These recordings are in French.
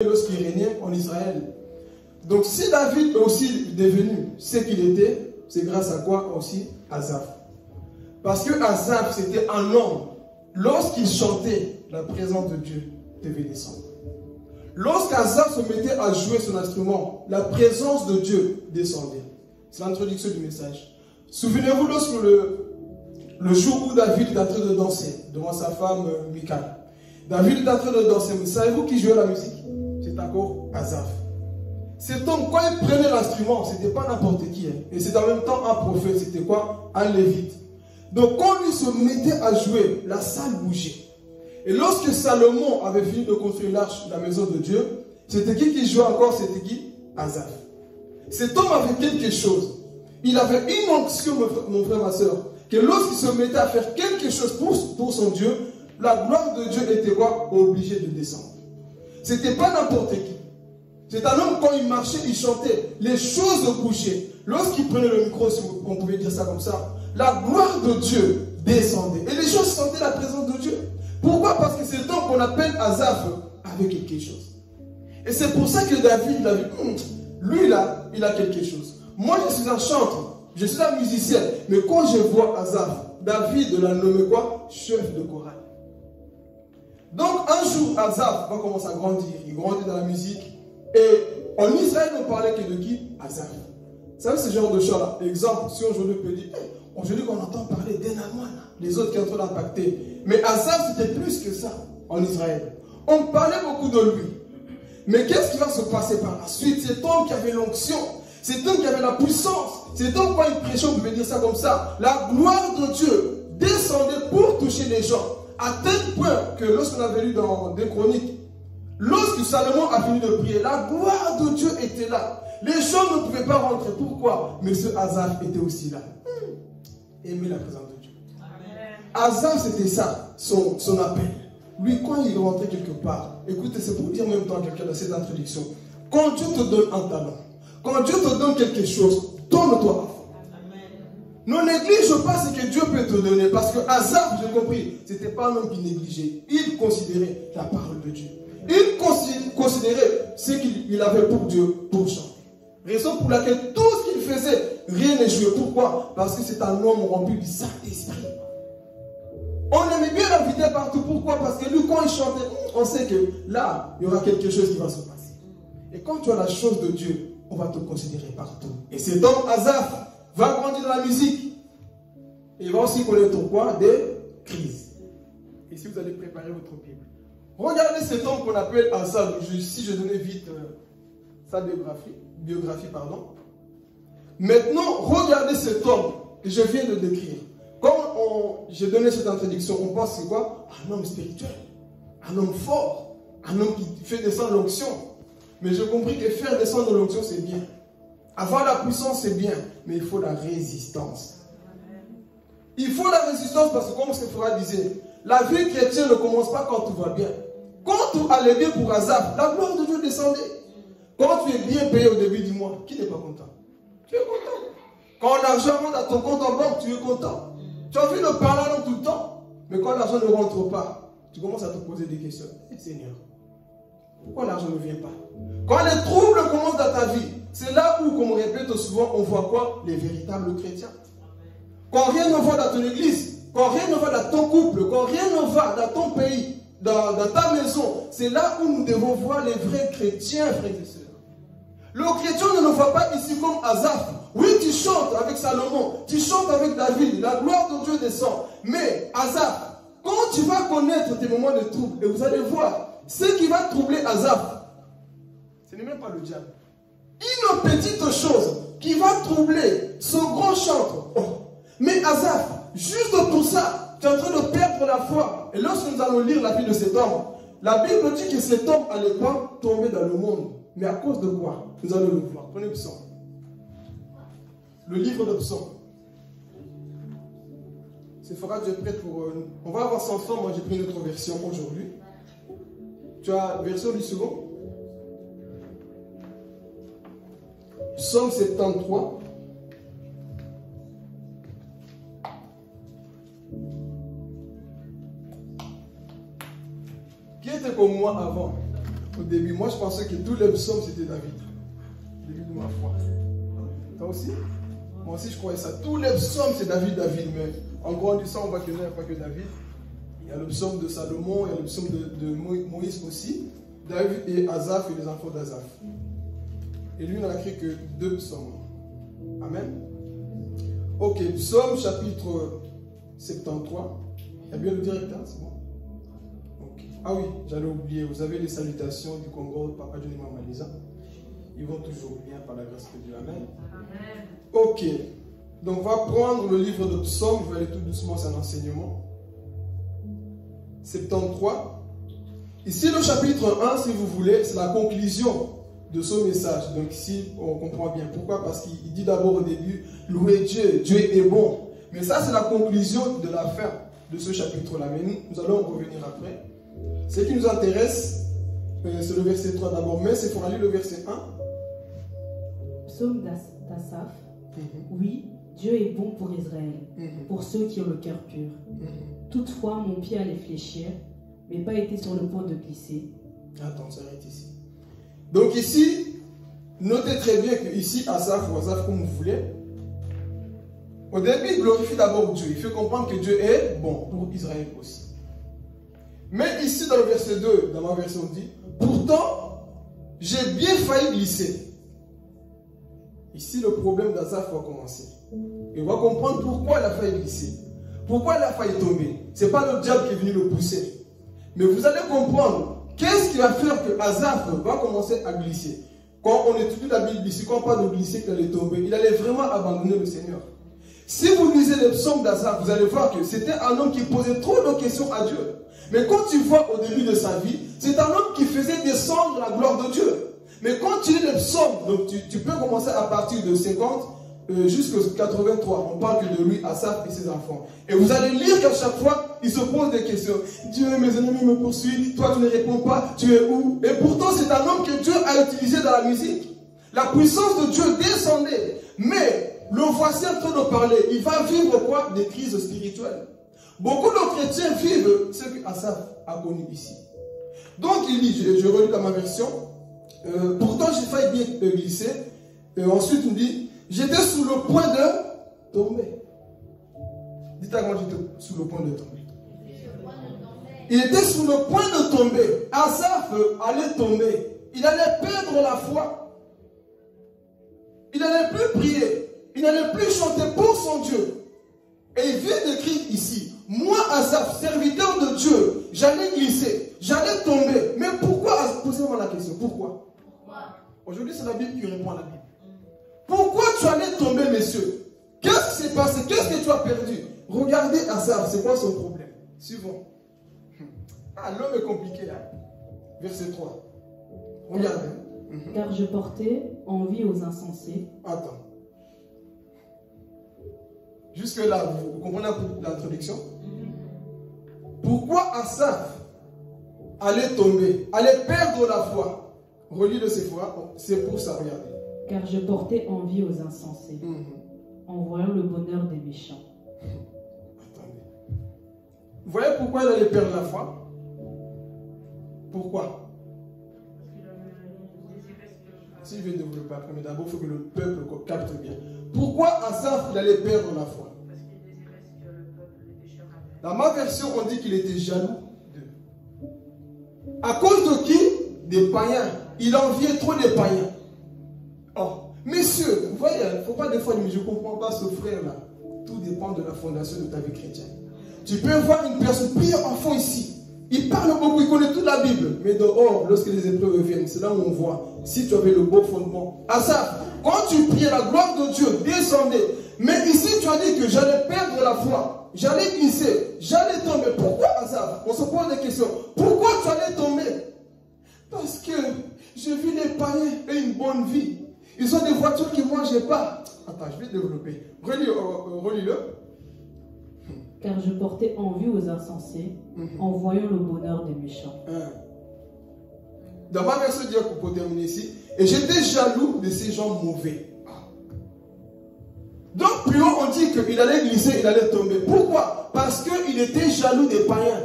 lorsqu'il régnait en Israël. Donc si David est aussi devenu ce qu'il était, c'est grâce à quoi aussi? Asaph. Parce que Asaph, c'était un homme. Lorsqu'il chantait, la présence de Dieu devait descendre. Lorsqu'Asaph se mettait à jouer son instrument, la présence de Dieu descendait. C'est l'introduction du message. Souvenez-vous lorsque le jour où David est en train de danser devant sa femme Michal. David est en train de danser. Mais savez-vous qui jouait la musique? C'est encore Asaph. Cet homme, quand il prenait l'instrument, ce n'était pas n'importe qui. Et c'est en même temps un prophète. C'était quoi? Un lévite. Donc quand lui se mettait à jouer, la salle bougeait. Et lorsque Salomon avait fini de construire l'arche de la maison de Dieu, c'était qui jouait encore? C'était qui? Asaph. Cet homme avait quelque chose. Il avait une onction, mon frère, ma soeur, que lorsqu'il se mettait à faire quelque chose pour son Dieu, la gloire de Dieu était quoi? Obligée de descendre. C'était pas n'importe qui. C'est un homme, quand il marchait, il chantait, les choses bougeaient. Lorsqu'il prenait le micro, si on pouvait dire ça comme ça, la gloire de Dieu descendait. Et les gens sentaient la présence de Dieu. Pourquoi? Parce que cet homme qu'on appelle Asaph avait quelque chose. Et c'est pour ça que David, il a vu, lui là, il a quelque chose. Moi, je suis un chanteur, je suis un musicien, mais quand je vois Asaph, David l'a nommé quoi? Chef de chorale. Donc un jour, Asaph va commencer à grandir. Il grandit dans la musique. Et en Israël, on parlait que de qui? Asaph. Vous savez ce genre de choses-là? Exemple, si aujourd'hui on peut dire, aujourd'hui qu'on entend parler d'Enamoine, les autres qui sont en train d'impacter. Mais Asaph, c'était plus que ça en Israël. On parlait beaucoup de lui. Mais qu'est-ce qui va se passer par la suite? Cet homme qui avait l'onction, cet homme qui avait la puissance, cet homme, quand il prêchait, on pouvait dire ça comme ça, la gloire de Dieu descendait pour toucher les gens. À tel point que lorsqu'on avait lu dans des chroniques, lorsque Salomon a fini de prier, la gloire de Dieu était là. Les gens ne pouvaient pas rentrer. Pourquoi? Mais ce Asaph était aussi là. Aimer la présence de Dieu. Asaph, c'était ça, son appel. Lui, quand il rentrait quelque part, écoutez, c'est pour dire en même temps à quelqu'un dans cette introduction, quand Dieu te donne un talent, quand Dieu te donne quelque chose, donne-toi. Ne néglige pas ce que Dieu peut te donner. Parce que Asaph, j'ai compris, ce n'était pas un homme qui négligeait. Il considérait la parole de Dieu. Il considérait ce qu'il avait pour Dieu, pour chanter. Raison pour laquelle tout ce qu'il faisait, rien n'échouait. Pourquoi? Parce que c'est un homme rempli du Saint-Esprit. On aimait bien l'inviter partout. Pourquoi? Parce que lui, quand il chantait, on sait que là, il y aura quelque chose qui va se passer. Et quand tu as la chose de Dieu, on va te considérer partout. Et cet homme, Asaph, va grandir dans la musique. Et il va aussi connaître quoi? Des crises. Et si vous allez préparer votre Bible, regardez cet homme qu'on appelle Asaph. Si je donnais vite sa biographie, pardon. Maintenant, regardez cet homme que je viens de décrire. Quand j'ai donné cette introduction, on pense c'est quoi? Un homme spirituel, un homme fort, un homme qui fait descendre l'onction. Mais j'ai compris que faire descendre l'onction, c'est bien. Avoir la puissance, c'est bien, mais il faut la résistance. Il faut la résistance parce que, comme ce que Frère disait, la vie chrétienne ne commence pas quand tout va bien. Quand tout allait bien pour Asaph, la gloire de Dieu descendait. Quand tu es bien payé au début du mois, qui n'est pas content? Tu es content. Quand l'argent rentre à ton compte en banque, tu es content. Tu as envie de parler tout le temps. Mais quand l'argent ne rentre pas, tu commences à te poser des questions. Seigneur, pourquoi l'argent ne vient pas? Quand les troubles commencent dans ta vie, c'est là où, comme on répète souvent, on voit quoi? Les véritables chrétiens. Quand rien ne va dans ton église, quand rien ne va dans ton couple, quand rien ne va dans ton pays, dans ta maison, c'est là où nous devons voir les vrais chrétiens, frères et sœurs. Le chrétien ne nous voit pas ici comme Asaph. Oui, tu chantes avec Salomon, tu chantes avec David, la gloire de Dieu descend. Mais Asaph, quand tu vas connaître tes moments de trouble, et vous allez voir, ce qui va troubler Asaph, ce n'est même pas le diable. Une petite chose qui va troubler son grand chantre. Oh. Mais Asaph, juste pour ça, tu es en train de perdre la foi. Et lorsque nous allons lire la vie de cet homme, la Bible dit que cet homme allait pas tomber dans le monde. Mais à cause de quoi? Nous allons le voir. Prenez le psaume. Le livre de psaume. C'est fera Dieu prêt pour... on va avoir ça ensemble. Moi, j'ai pris une autre version aujourd'hui. Tu as la version du second? Psaume 73. Qui était comme moi avant? Au début, moi je pensais que tous les psaumes c'était David. Au début de ma foi. Toi aussi? Moi aussi je croyais ça. Tous les psaumes c'est David, mais en grandissant on voit qu'il n'y a pas que David. Il y a le psaume de Salomon, il y a le psaume de Moïse aussi. David et Asaph et les enfants d'Asaph. Et lui n'a écrit que 2 psaumes. Amen. Ok, psaume chapitre 73. Il y a bien le directeur, c'est bon? Okay. Ah oui, j'allais oublier. Vous avez les salutations du Congo, Papa Johnny Mama Lisa. Ils vont toujours bien par la grâce de Dieu. Amen. Amen. Ok. Donc on va prendre le livre de psaume. Je vais aller tout doucement, c'est un enseignement. 73. Ici, le chapitre 1, si vous voulez, c'est la conclusion de ce message. Donc ici, on comprend bien. Pourquoi? Parce qu'il dit d'abord au début, louez Dieu, Dieu est bon. Mais ça, c'est la conclusion de la fin de ce chapitre-là. Mais nous allons revenir après. Ce qui nous intéresse, c'est le verset 3 d'abord. Mais c'est pour aller le verset 1. Psaume d'Asaph. Oui, Dieu est bon pour Israël, pour ceux qui ont le cœur pur. Toutefois, mon pied allait fléchir, mais pas été sur le point de glisser. Attends, ça arrête ici. Donc ici, notez très bien que ici, Asaph ou Asaph comme vous voulez, au début, il glorifie d'abord Dieu. Il fait comprendre que Dieu est bon pour Israël aussi. Mais ici, dans le verset 2, dans ma version, on dit, pourtant, j'ai bien failli glisser. Ici, le problème d'Asaph va commencer. Et on va comprendre pourquoi il a failli glisser. Pourquoi il a failli tomber. Ce n'est pas le diable qui est venu le pousser. Mais vous allez comprendre qu'est-ce qui va faire que Asaph va commencer à glisser. Quand on étudie la Bible ici, quand on parle de glisser, qu'il allait tomber, il allait vraiment abandonner le Seigneur. Si vous lisez les psaumes d'Asaph, vous allez voir que c'était un homme qui posait trop de questions à Dieu. Mais quand tu vois au début de sa vie, c'est un homme qui faisait descendre la gloire de Dieu. Mais quand tu lis les psaumes, donc tu peux commencer à partir de 50 jusqu'à 83. On parle que de lui, Asaph et ses enfants. Et vous allez lire qu'à chaque fois, il se pose des questions. Dieu, mes ennemis me poursuivent, toi tu ne réponds pas, tu es où? Et pourtant c'est un homme que Dieu a utilisé dans la musique. La puissance de Dieu descendait. Mais le voici en train de parler. Il va vivre quoi? Des crises spirituelles. Beaucoup de chrétiens vivent ce que Asaph a connu ici. Donc il dit, je relis dans ma version, pourtant j'ai failli bien glisser. Et ensuite il dit, j'étais sous le point de tomber. Dites à moi, j'étais sous le point de tomber. Il était sous le point de tomber. Asaph allait tomber. Il allait perdre la foi. Il n'allait plus prier. Il n'allait plus chanter pour son Dieu. Et il vient d'écrire ici, moi Asaph, serviteur de Dieu, j'allais glisser, j'allais tomber. Mais pourquoi? Posez-moi la question, pourquoi? Aujourd'hui c'est la Bible qui répond à la Bible. Pourquoi tu allais tomber, messieurs? Qu'est-ce qui s'est passé? Qu'est-ce que tu as perdu? Regardez Asaph, c'est quoi son problème? Suivons. Ah, l'homme est compliqué, hein? Verset 3. Regardez. Car je portais envie aux insensés. Attends. Jusque-là, vous comprenez l'introduction? Pourquoi Asaph allait tomber, allait perdre la foi? Relis le Sephora, c'est pour ça, regardez. Car je portais envie aux insensés, en voyant le bonheur des méchants. Attendez. Vous voyez pourquoi il allait perdre la foi? Pourquoi? Si je vais développer après, mais d'abord, il faut que le peuple capte bien. Pourquoi Asaph il allait perdre la foi? Parce qu'il désirait ce que le peuple, les pécheurs avaient. Dans ma version, on dit qu'il était jaloux d'eux. À cause de qui? Des païens. Il enviait trop des païens. Oh, messieurs, vous voyez, il ne faut pas des fois dire, mais je ne comprends pas ce frère-là. Tout dépend de la fondation de ta vie chrétienne. Tu peux voir une personne, pire enfant ici. Il parle beaucoup, il connaît toute la Bible. Mais dehors, lorsque les épreuves viennent, c'est là où on voit si tu avais le beau fondement. Asaph, quand tu priais, la gloire de Dieu descendait. Mais ici, tu as dit que j'allais perdre la foi. J'allais glisser. J'allais tomber. Pourquoi Asaph? On se pose des questions. Pourquoi tu allais tomber? Parce que j'ai vu les païens et une bonne vie. Ils ont des voitures que moi, je n'ai pas. Attends, je vais développer. Relis-le. Car je portais envie aux insensés, en voyant le bonheur des méchants. Dans ma version, pour terminer ici, et j'étais jaloux de ces gens mauvais. Donc, plus haut, on dit qu'il allait glisser, il allait tomber. Pourquoi? Parce qu'il était jaloux des païens.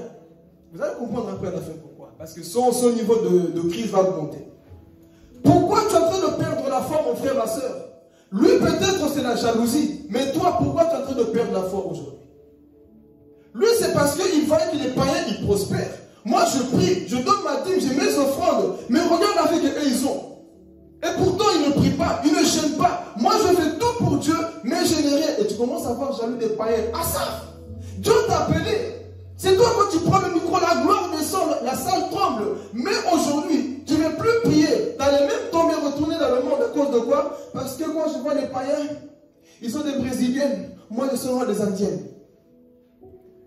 Vous allez comprendre après à la fin pourquoi. parce que son niveau de crise va augmenter. Pourquoi tu es en train de perdre la foi, mon frère, ma soeur? Lui, peut-être, c'est la jalousie. Mais toi, pourquoi tu es en train de perdre la foi aujourd'hui? Lui, c'est parce qu'il voit que les païens, ils prospèrent. Moi, je prie, je donne ma dîme, j'ai mes offrandes. Mais regarde avec eux, ils ont. Et pourtant, ils ne prient pas, ils ne gênent pas. Moi, je fais tout pour Dieu, mais je n'ai rien. Et tu commences à voir jaloux des païens. Ah ça, Dieu t'a appelé. C'est toi quand tu prends le micro, la gloire descend, la salle tremble. Mais aujourd'hui, tu ne veux plus prier. Tu allais même tomber, retourner dans le monde à cause de quoi? Parce que quand je vois les païens, ils sont des Brésiliennes, moi je serai des Indiennes.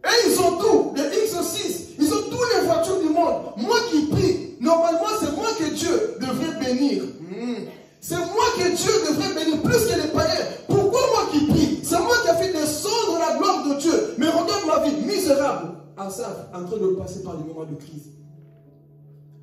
Et ils ont tout, les X6, ils ont toutes les voitures du monde. Moi qui prie, normalement c'est moi que Dieu devrait bénir. C'est moi que Dieu devrait bénir plus que les païens. Pourquoi moi qui prie? C'est moi qui ai fait descendre la gloire de Dieu. Mais regarde ma vie, misérable. Asaph, en train de passer par des moments de crise.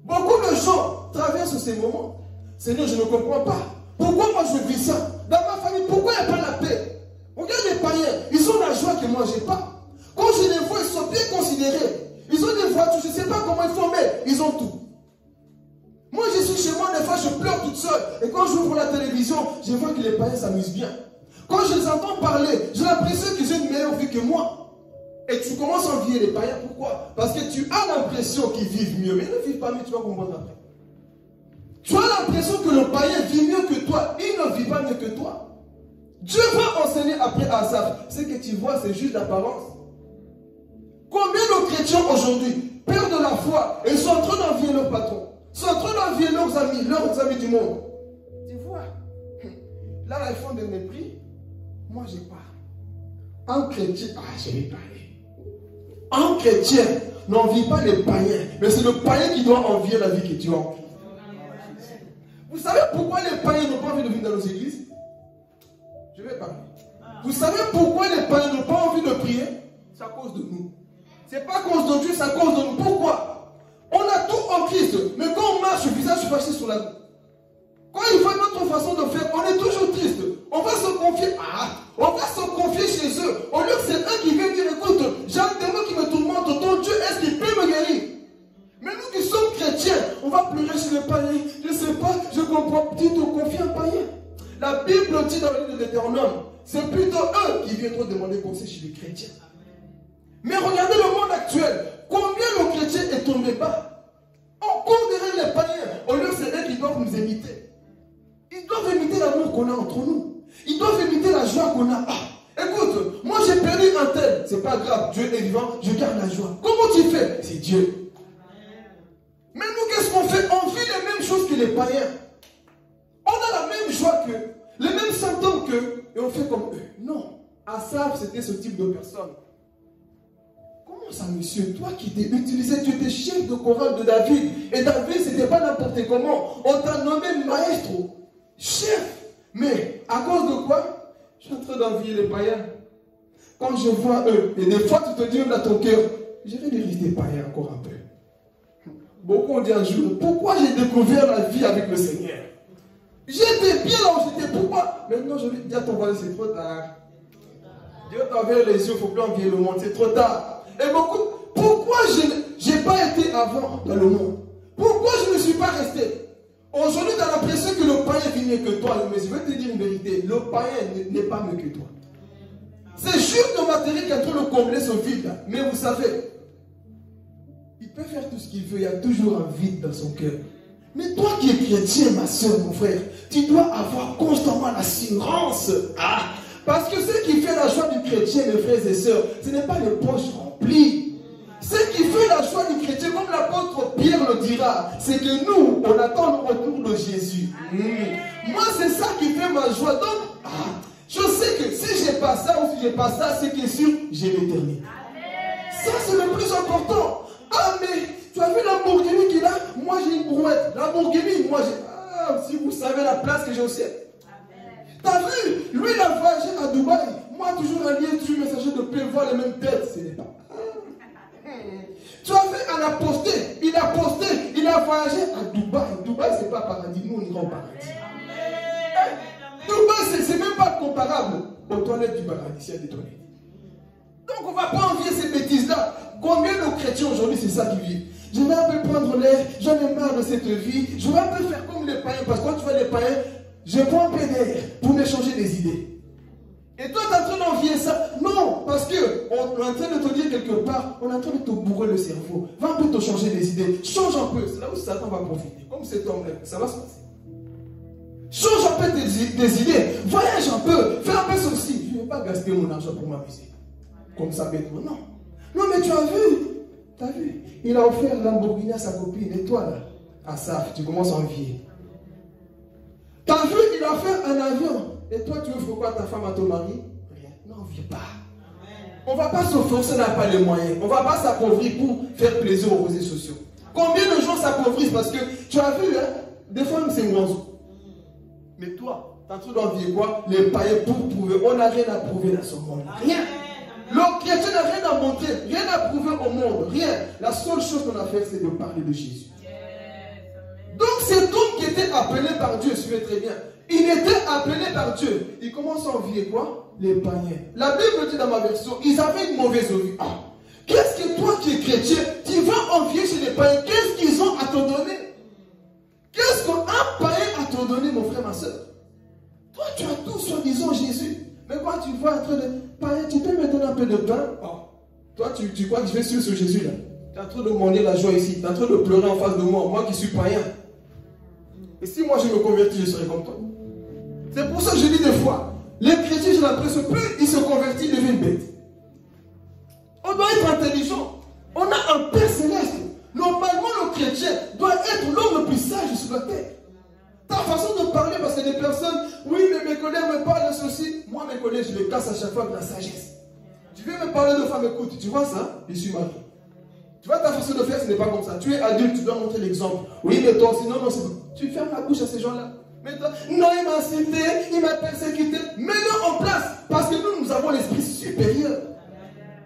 Beaucoup de gens traversent ces moments. Seigneur, je ne comprends pas. Pourquoi moi je vis ça? Dans ma famille, pourquoi il n'y a pas la paix? Regarde les païens, ils ont la joie que moi je n'ai pas. Quand je les vois, ils sont bien considérés. Ils ont des voitures, je ne sais pas comment ils font, mais ils ont tout. Moi, je suis chez moi, des fois, je pleure toute seule. Et quand j'ouvre la télévision, je vois que les païens s'amusent bien. Quand je les entends parler, j'ai l'impression qu'ils ont une meilleure vie que moi. Et tu commences à envier les païens. Pourquoi? Parce que tu as l'impression qu'ils vivent mieux. Mais ils ne vivent pas mieux, tu vas comprendre après. Tu as l'impression que le païen vit mieux que toi. Il ne vit pas mieux que toi. Dieu va enseigner après à Asaph. Ce que tu vois, c'est juste l'apparence. Combien de chrétiens aujourd'hui perdent la foi et sont en train d'envier leur patron, sont en train d'envier leurs amis du monde. Tu vois, là, ils font des mépris. Moi, je pars. Un chrétien, je vais parler. Un chrétien n'envie pas les païens, mais c'est le païen qui doit envier la vie que tu as. Vous savez pourquoi les païens n'ont pas envie de venir dans nos églises? Je vais parler. Vous savez pourquoi les païens n'ont pas envie de prier? C'est à cause de nous. C'est pas à cause de Dieu, c'est à cause de nous. Pourquoi? On a tout en Christ, mais quand on marche, le visage fâché sur la route. Quand il voit notre façon de faire, on est toujours triste. On va se confier, on va se confier chez eux. Au lieu que c'est eux qui viennent dire, écoute, j'ai un démon qui me tourmente, ton Dieu, est-ce qu'il peut me guérir? Mais nous qui sommes chrétiens, on va pleurer chez les païens. Je ne sais pas, je comprends, tu te confies à un païen. La Bible dit dans le livre de Deutéronome, c'est plutôt eux qui viendront demander conseil chez les chrétiens. Mais regardez le monde actuel. Combien le chrétien est tombé bas? On court derrière les païens. Au lieu que c'est eux qui doivent nous imiter. Ils doivent imiter l'amour qu'on a entre nous. Ils doivent imiter la joie qu'on a. Écoute, moi j'ai perdu un tel. C'est pas grave, Dieu est vivant, je garde la joie. Comment tu fais? C'est Dieu. Mais nous, qu'est-ce qu'on fait? On vit les mêmes choses que les païens. On a la même joie qu'eux, les mêmes symptômes qu'eux, et on fait comme eux. Non. Asaph, c'était ce type de personne. Comment ça, monsieur? Toi qui t'es utilisé, tu étais chef de chorale de David. Et David, c'était pas n'importe comment. On t'a nommé maestro, chef. Mais à cause de quoi? Je suis en train d'envier les païens. Quand je vois eux, et des fois tu te dis même dans ton cœur, j'irai les rester païens encore un peu. Beaucoup ont dit un jour, pourquoi j'ai découvert la vie avec le Seigneur? J'étais bien là où j'étais, pourquoi? Maintenant je vais dire à ton voisin, c'est trop tard. Dieu t'a ouvert les yeux, il ne faut plus envier le monde, c'est trop tard. Et beaucoup, pourquoi je n'ai pas été avant dans le monde? Pourquoi je ne suis pas resté? Aujourd'hui, tu as l'impression que le païen vit mieux que toi, mais je vais te dire une vérité, le païen n'est pas mieux que toi. C'est juste le matériel qui est en train de combler ce vide. Mais vous savez, il peut faire tout ce qu'il veut, il y a toujours un vide dans son cœur. Mais toi qui es chrétien, ma soeur, mon frère, tu dois avoir constamment l'assurance. Parce que ce qui fait la joie du chrétien, mes frères et sœurs, ce n'est pas les poches remplies. Ce qui fait la joie du chrétien, comme l'apôtre Pierre le dira, c'est que nous, on attend le retour de Jésus. Moi, c'est ça qui fait ma joie. Donc, je sais que si j'ai pas ça ou si j'ai pas ça, c'est que sûr, j'ai l'éternité. Ça, c'est le plus important. Mais tu as vu la Lamborghini qu'il a? Moi, j'ai une brouette. La Lamborghini, moi, j'ai... si vous savez la place que j'ai au ciel. T'as vu? Lui, il a voyagé à Dubaï. Moi, toujours un lien dessus, messager de paix, voir les mêmes têtes. Ce n'est pas... Tu as vu, il a posté, il a voyagé à Dubaï. Dubaï, c'est pas paradis. Nous, on ira au paradis. Dubaï, c'est même pas comparable aux toilettes du paradis. Il y a des toilettes. Donc, on ne va pas envier ces bêtises-là. Combien de chrétiens aujourd'hui, c'est ça qui vivent? je vais un peu prendre l'air, j'en ai marre de cette vie, je vais un peu faire comme les païens, parce que quand tu vois les païens, je prends un peu d'air pour m'échanger des idées. Et toi, tu es en train d'envier ça. Non, parce qu'on est en train de te dire quelque part, on est en train de te bourrer le cerveau. Va un peu te changer des idées. Change un peu. C'est là où Satan va profiter. Comme cet homme-là, ça va se passer. Change un peu des idées. Voyage un peu. Fais un peu ceci. Je ne vais pas gaspiller mon argent pour m'amuser. Comme ça, bêtement. Non. Non, mais tu as vu. Tu as vu. Il a offert Lamborghini à sa copine. Et toi, là, Asaf, tu commences à envier. Tu as vu, il a offert un avion. Et toi, tu offres quoi à ta femme, à ton mari? Rien. Non, viens pas. On ne va pas se forcer, on n'a pas les moyens. On ne va pas s'appauvrir pour faire plaisir aux réseaux sociaux. Combien de gens s'appauvrissent parce que tu as vu, hein, des femmes, c'est moins. Mais toi, tu es en train d'envier quoi? Les païens pour prouver. On n'a rien à prouver dans ce monde. Rien. Le chrétien n'a rien à montrer, rien à prouver au monde. Rien. La seule chose qu'on a fait, c'est de parler de Jésus. Donc cet homme qui était appelé par Dieu, suivez très bien. Il était appelé par Dieu. Il commence à envier quoi? Les païens. La Bible dit dans ma version, ils avaient une mauvaise vie. Ah. Qu'est-ce que toi qui es chrétien, tu vas envier chez les païens? Qu'est-ce qu'ils ont à te donner? Qu'est-ce qu'un païen a te donné, mon frère, ma soeur? Toi, tu as tout soi-disant Jésus. Mais quand tu vois en train de païen, tu peux me donner un peu de pain? Oh. Toi, tu crois que je vais suivre ce Jésus-là? Tu es en train de demander la joie ici. Tu es en train de pleurer en face de moi qui suis païen. Et si moi je me convertis, je serai comme toi. C'est pour ça que je dis des fois, les chrétiens, j'ai l'impression, plus ils se convertissent, ils deviennent bêtes. On doit être intelligent. On a un Père céleste. Normalement, le chrétien doit être l'homme le plus sage sur la terre. Ta façon de parler, parce que des personnes, oui, mais mes collègues me parlent de ceci. Moi, mes collègues, je les casse à chaque fois avec la sagesse. Tu viens me parler de femme, écoute, tu vois ça? Je suis marié. Tu vois, ta façon de faire, ce n'est pas comme ça. Tu es adulte, tu dois montrer l'exemple. Oui, mais toi aussi, non, c'est bon. Tu fermes la bouche à ces gens-là. Mais toi, non, il m'a insulté, il m'a persécuté. Mets-le en place. Parce que nous avons l'esprit supérieur.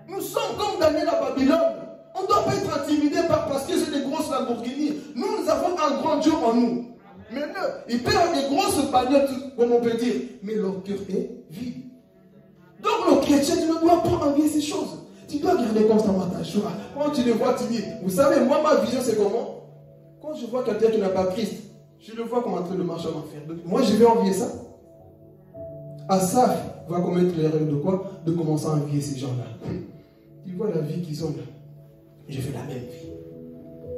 Nous sommes comme Daniel à Babylone. On ne doit pas être intimidé parce que j'ai des grosses Lamborghini. Nous avons un grand Dieu en nous. Mais eux, ils peuvent avoir des grosses bagnoles, comme on peut dire. Mais leur cœur est vide. Donc, le chrétien, tu ne dois pas envier ces choses. Tu dois garder constamment ta joie. Quand tu le vois, tu dis, vous savez, moi, ma vision, c'est comment? Quand je vois quelqu'un qui n'a pas Christ, je le vois comme en train de marcher en enfer. Donc, moi, je vais envier ça. Asaf va commettre l'erreur de quoi? De commencer à envier ces gens-là. Tu vois la vie qu'ils ont là. Je fais la même vie.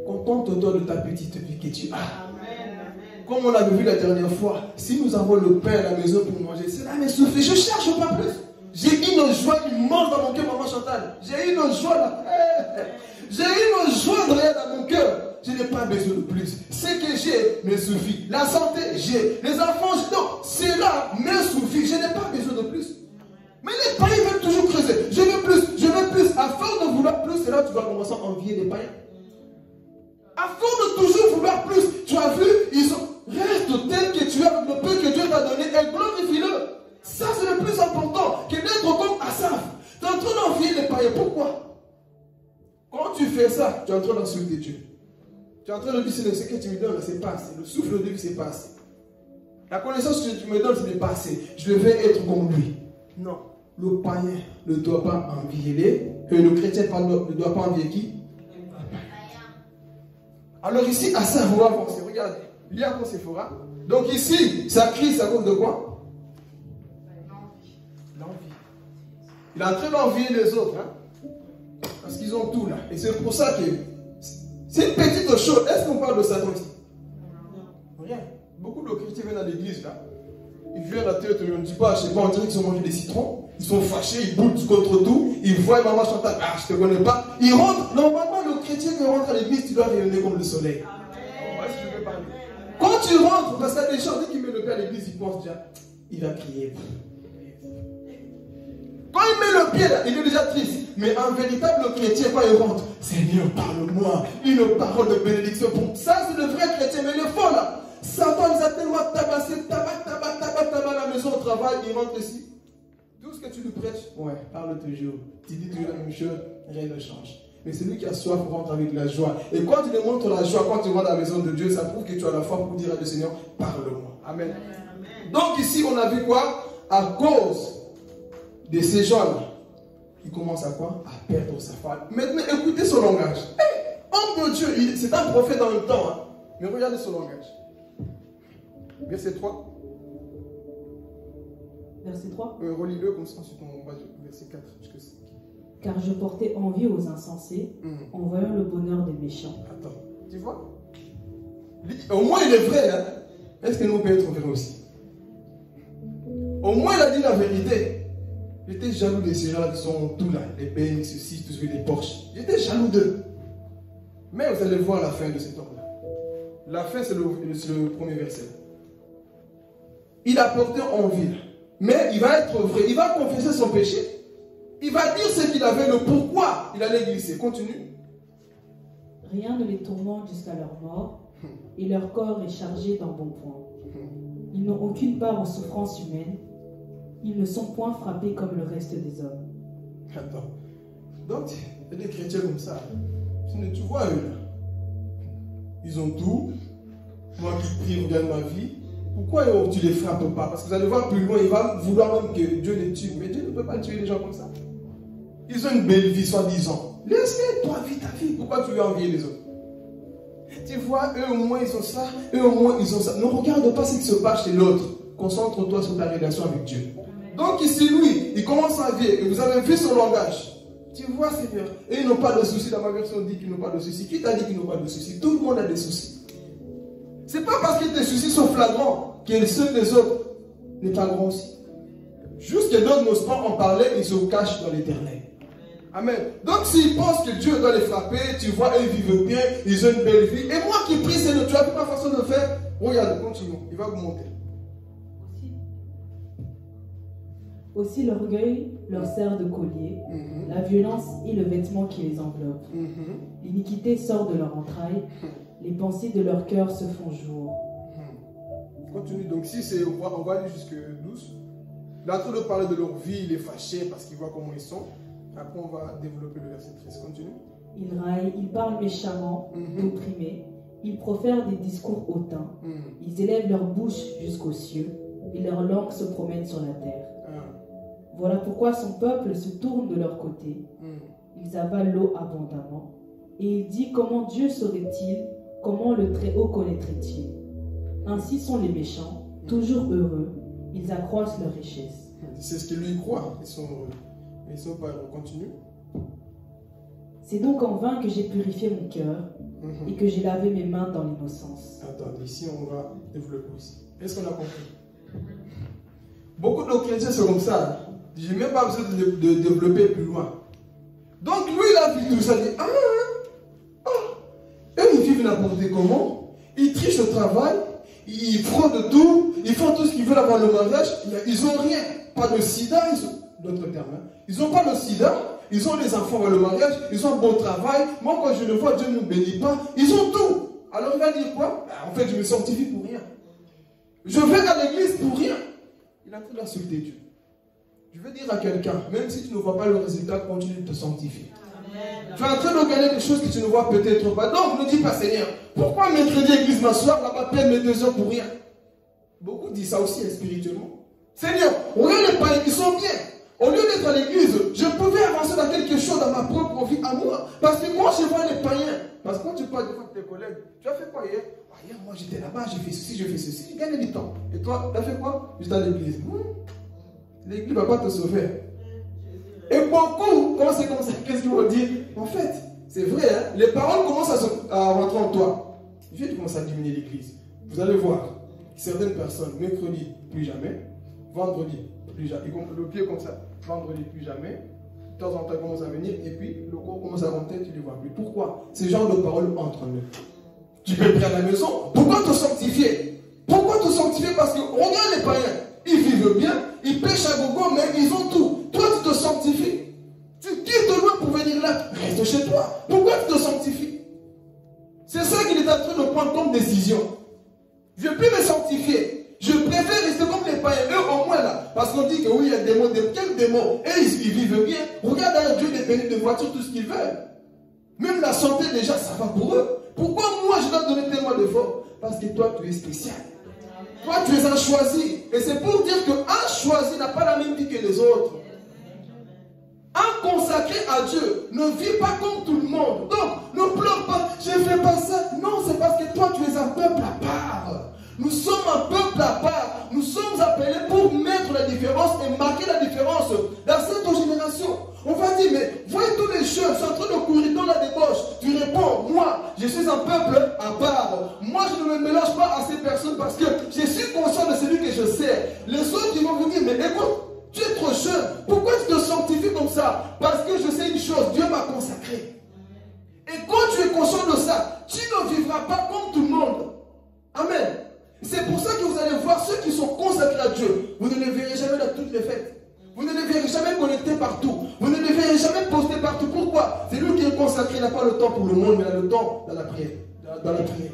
Contente-toi de ta petite vie que tu as. Comme on l'avait vu la dernière fois, si nous avons le pain à la maison pour manger, c'est là, mais souffle, je ne cherche pas plus. J'ai une joie immense dans mon cœur, maman Chantal. J'ai une joie là. J'ai une joie de rien dans mon cœur. Je n'ai pas besoin de plus. Ce que j'ai me suffit. La santé, j'ai. Les enfants, non, cela me suffit. Je n'ai pas besoin de plus. Mais les païens veulent toujours creuser. Je veux plus, je veux plus. À force de vouloir plus, c'est là que tu vas commencer à envier les païens. À force de toujours vouloir plus, tu as vu, ils ont. Reste tel que tu as, le peu que Dieu t'a donné, et glorifie-le. Ça, c'est le plus important que d'être comme Asaf. Tu es en train d'envier les païens. Pourquoi? Quand tu fais ça, tu es en train d'insulter Dieu. Tu es en train de dire, ce que tu me donnes, c'est pas assez. Le souffle de vie, c'est pas assez. La connaissance que tu me donnes, ce n'est pas assez. Je devais être comme lui. Non. Le païen ne doit pas envier les. Le chrétien ne doit pas envier qui? Alors ici, Asaf va avancer. Regardez. Il y a Séphora. Donc ici, sa crise, ça cause de quoi? L'envie. Il est en train d'envier les autres. Hein? Parce qu'ils ont tout là. Et c'est pour ça que c'est une petite chose. Est-ce qu'on parle de Satan ici? Rien. Beaucoup de chrétiens viennent à l'église là. Ils viennent à la tête, on ne dit pas, je sais pas, on dirait qu'ils ont mangé des citrons. Ils sont fâchés, ils boutent contre tout. Ils voient maman Chantal, ah, je ne te connais pas. Ils rentrent. Normalement, le chrétien qui rentre à l'église, tu dois rayonner comme le soleil. Je vais parler. Quand tu rentres, parce qu'il y a des gens, dès qu'il met le pied à l'église, il pense déjà, il va crier. Quand il met le pied là, il est déjà triste. Mais un véritable chrétien, quand il rentre, Seigneur, parle-moi, une parole de bénédiction. Pour ça, c'est le vrai chrétien, mais le faux là. Satan les a tellement tabassé, tabac à la maison, au travail, il rentre ici. Tout ce que tu lui prêches, ouais, parle toujours. Tu dis toujours la même chose, rien ne change. Mais celui qui a soif rentre avec la joie. Et quand tu démontres la joie, quand tu rentres à la maison de Dieu, ça prouve que tu as la foi pour dire à Dieu, Seigneur, parle-moi. Amen. Donc ici, on a vu quoi? À cause de ces gens-là, il commence à quoi? À perdre sa foi. Maintenant, écoutez son langage. Hey, homme de Dieu, c'est un prophète en même temps. Hein. Mais regardez son langage. Verset 3. Verset 3. Relis-le comme ça, ensuite on va au verset 4 jusqu'à 5. Car je portais envie aux insensés en voyant le bonheur des méchants. Attends, tu vois? Au moins il est vrai, hein? Est-ce que nous pouvons être vrais aussi? Au moins il a dit la vérité. J'étais jaloux de ces gens qui sont tout là, les Benz, ceci, tout ce les Porsche. J'étais jaloux d'eux. Mais vous allez voir la fin de cet homme-là. La fin, c'est le premier verset. Il a porté envie. Mais il va être vrai. Il va confesser son péché. Il va dire ce qu'il avait, le pourquoi il allait glisser. Continue. Rien ne les tourmente jusqu'à leur mort, et leur corps est chargé d'embonpoint. Ils n'ont aucune part aux souffrances humaines. Ils ne sont point frappés comme le reste des hommes. Attends. Donc, il y a des chrétiens comme ça. Tu vois eux là. Ils ont tout. Moi qui prie, regarde ma vie. Pourquoi tu les frappes pas? Parce que vous allez voir plus loin, il va vouloir même que Dieu les tue. Mais Dieu ne peut pas tuer les gens comme ça. Ils ont une belle vie, soi-disant. Laisse-les, toi, vis ta vie. Pourquoi tu veux envier les autres? Tu vois, eux au moins ils ont ça, eux au moins ils ont ça. Ne regarde pas ce qui se passe chez l'autre. Concentre-toi sur ta relation avec Dieu. Donc ici, lui, il commence à vivre. Et vous avez vu son langage. Tu vois, Seigneur. Et ils n'ont pas de soucis. Dans ma version, on dit qu'ils n'ont pas de soucis. Qui t'a dit qu'ils n'ont pas de soucis? Tout le monde a des soucis. C'est pas parce que tes soucis sont flagrants que ceux des autres n'est pas grand aussi. Juste que d'autres n'osent pas en parler, ils se cachent dans l'éternel. Amen. Donc s'ils pensent que Dieu doit les frapper, tu vois, ils vivent bien, ils ont une belle vie. Et moi qui prie, Seigneur, tu as vu ma façon de faire? Regarde, continue, il va augmenter. Aussi l'orgueil leur sert de collier, la violence est le vêtement qui les enveloppe. L'iniquité sort de leur entraille, les pensées de leur cœur se font jour. Continue, donc si c'est, on va aller jusque 12. Là, en train de parler de leur vie, il est fâché parce qu'il voit comment ils sont. Après, on va développer le verset 13. Continue. Ils raillent, ils parlent méchamment, opprimés, ils profèrent des discours hautains, ils élèvent leur bouche jusqu'aux cieux, et leurs langues se promènent sur la terre. Voilà pourquoi son peuple se tourne de leur côté. Ils avalent l'eau abondamment. Et il dit, comment Dieu saurait-il? Comment le Très-Haut connaîtrait-il? Ainsi sont les méchants, toujours heureux. Ils accroissent leur richesse. C'est ce qu'ils lui croient. Ils sont heureux. Mais ils ne sont pas heureux. Continue. C'est donc en vain que j'ai purifié mon cœur et que j'ai lavé mes mains dans l'innocence. Attends, ici on va développer ici. Est-ce qu'on a compris? Beaucoup de chrétiens sont comme ça. Je n'ai même pas besoin de développer plus loin. Donc lui, il a vu tout ça. Il dit, eux, ils vivent n'importe comment. Ils trichent au travail. Ils fraudent tout. Ils font tout ce qu'ils veulent avant le mariage. Ils n'ont rien. Pas de sida. D'autres termes. Hein. Ils n'ont pas de sida. Ils ont des enfants avant le mariage. Ils ont un bon travail. Moi, quand je le vois, Dieu ne me bénit pas. Ils ont tout. Alors il va dire quoi? En fait, je me sanctifie pour rien. Je vais à l'église pour rien. Il est en train d'insulter Dieu. Je veux dire à quelqu'un, même si tu ne vois pas le résultat, continue de te sanctifier. Amen. Tu es en train de gagner des choses que tu ne vois peut-être pas. Donc ne dis pas, Seigneur, pourquoi mercredi l'église m'asseoir, là-bas perdre mes 2 heures pour rien? Beaucoup disent ça aussi spirituellement. Seigneur, regarde les païens qui sont bien. Au lieu d'être à l'église, je pouvais avancer dans quelque chose dans ma propre vie à moi. Parce que moi, je vois les païens. Parce que quand tu parles de tes collègues, tu as fait quoi hier? Hier, moi j'étais là-bas, j'ai fait ceci, j'ai fait ceci, j'ai gagné du temps. Et toi, tu as fait quoi? J'étais à l'église. L'église ne va pas te sauver. Et beaucoup, quand c'est comme ça, qu'est-ce qu'ils vont dire? En fait, c'est vrai, hein? Les paroles commencent à rentrer en toi. Dieu commence à diminuer l'église. Vous allez voir, certaines personnes, mercredi, plus jamais. Vendredi, plus jamais. Le pied comme ça, vendredi, plus jamais. De temps en temps, commence à venir. Et puis, le corps commence à rentrer, tu ne les vois plus. Pourquoi? Ces genres de paroles entrent en eux. Tu peux prier à la maison. Pourquoi te sanctifier? Pourquoi te sanctifier? Parce que, regarde les païens. Ils vivent bien, ils pêchent à gogo, mais ils ont tout. Toi, tu te sanctifies. Tu quittes de loin pour venir là. Reste chez toi. Pourquoi tu te sanctifies? C'est ça qu'il est en train de prendre comme décision. Je ne peux me sanctifier. Je préfère rester comme les païens. Eux, au moins là. Parce qu'on dit que oui, il y a des démons. Quels démons? Et ils vivent bien. Regarde à Dieu des bénis de voitures, tout ce qu'ils veulent. Même la santé, déjà, ça va pour eux. Pourquoi moi, je dois donner tellement d'efforts? Parce que toi, tu es spécial. Toi, tu es un choisi. Et c'est pour dire qu'un choisi n'a pas la même vie que les autres. Un consacré à Dieu ne vit pas comme tout le monde. Donc, ne pleure pas, je ne fais pas ça. Non, c'est parce que toi, tu es un peuple à part. Nous sommes un peuple à part. Nous sommes appelés pour mettre la différence et marquer la différence dans cette génération. On va dire, mais voyez tous les jeunes, sont en train de courir dans la débauche. Tu réponds, moi, je suis un peuple à part. Moi, je ne me mélange pas à ces personnes parce que je suis conscient de celui que je sais. Les autres, ils vont vous dire, mais écoute, tu es trop jeune. Pourquoi tu te sanctifies comme ça? Parce que je sais une chose, Dieu m'a consacré. Et quand tu es conscient de ça, tu ne vivras pas comme tout le monde. Amen. C'est pour ça que vous allez voir ceux qui sont consacrés à Dieu. Vous ne les verrez jamais dans toutes les fêtes. Vous ne les verrez jamais connectés partout. Vous ne les verrez jamais postés partout. Pourquoi? C'est lui qui est consacré, il n'a pas le temps pour le monde, mais il a le temps dans la prière. Dans la prière.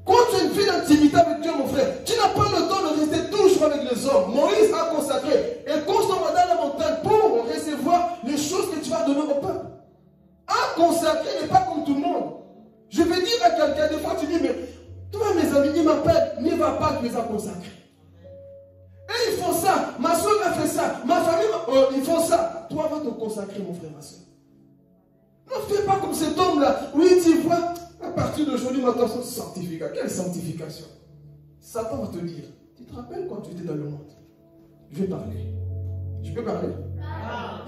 Quand tu as une vie d'intimité avec Dieu, mon frère, tu n'as pas le temps de rester toujours avec les hommes. Moïse a consacré. Et constamment dans la montagne pour recevoir les choses que tu vas donner au peuple. Un consacré n'est pas comme tout le monde. Je vais dire à quelqu'un, des fois tu dis, mais toi mes amis, ils m'appellent, n'y va pas, tu les as consacrés. Et ils font ça, ma soeur a fait ça, ma famille, ils font ça. Toi, va te consacrer, mon frère, ma soeur. Ne fais pas comme cet homme-là. Oui, tu vois, à partir d'aujourd'hui, maintenant, c'est sanctification. Quelle sanctification? Satan va te dire, tu te rappelles quand tu étais dans le monde? Je vais parler. Je peux parler?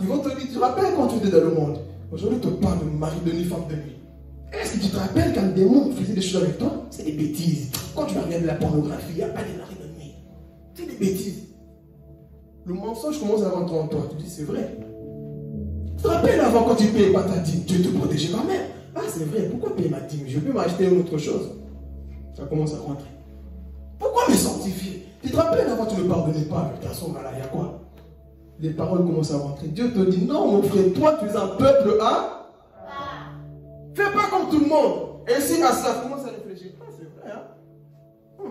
Ils vont te dire, tu te rappelles quand tu étais dans le monde? Aujourd'hui, tu te parles de mari de nuit, femme de nuit. Est-ce que tu te rappelles quand le démon faisait des choses avec toi? C'est des bêtises. Quand tu vas regarder la pornographie, il n'y a pas de mari de nuit. C'est des bêtises. Le mensonge commence à rentrer en toi. Tu dis, c'est vrai. Tu te rappelles avant quand tu payais pas ta dîme, Dieu te protégeait quand même. Ah, c'est vrai. Pourquoi payer ma dîme? Je peux m'acheter une autre chose. Ça commence à rentrer. Pourquoi me sanctifier? Tu te rappelles avant tu ne pardonnais pas avec ta somme là, il y a quoi? Les paroles commencent à rentrer. Dieu te dit, non mon frère, toi tu es un peuple à... Fais pas comme tout le monde. Et si Asaph commence à réfléchir, ah, c'est vrai, hein?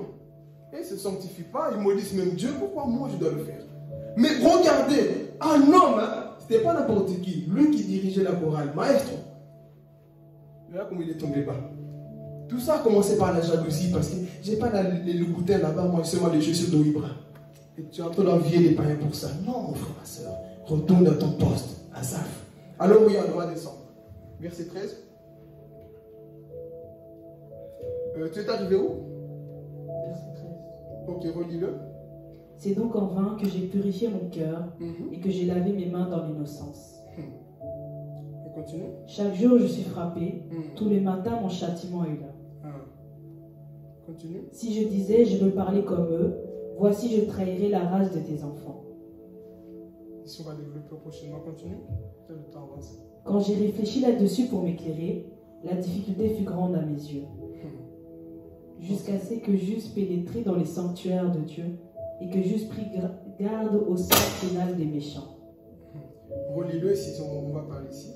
Et il ne se sanctifie pas, il maudit même Dieu, pourquoi moi je dois le faire? Mais regardez, un homme, hein, ce n'était pas n'importe qui, lui qui dirigeait la chorale, maestro. Là, comment il est tombé bas. Tout ça a commencé par la jalousie, parce que j'ai pas le goûter là-bas, moi seulement les chaussures de Ibra. Et tu es en train d'envier les païens pour ça. Non, mon frère, ma soeur, retourne dans ton poste, Asaph. Alors, oui, on va descendre. Verset 13. Tu es arrivé où? Verset 13. Ok, relis-le. C'est donc en vain que j'ai purifié mon cœur et que j'ai lavé mes mains dans l'innocence. On continue. Chaque jour je suis frappé, tous les matins mon châtiment est là. Continue. Si je disais je veux parler comme eux, voici je trahirais la race de tes enfants. Ici on va développer prochainement. Continue. Le temps avance. Quand j'ai réfléchi là-dessus pour m'éclairer, la difficulté fut grande à mes yeux. Jusqu'à ce que j'eusse pénétré dans les sanctuaires de Dieu et que j'eusse pris garde au sort final des méchants. Relis-le si on va parler ici.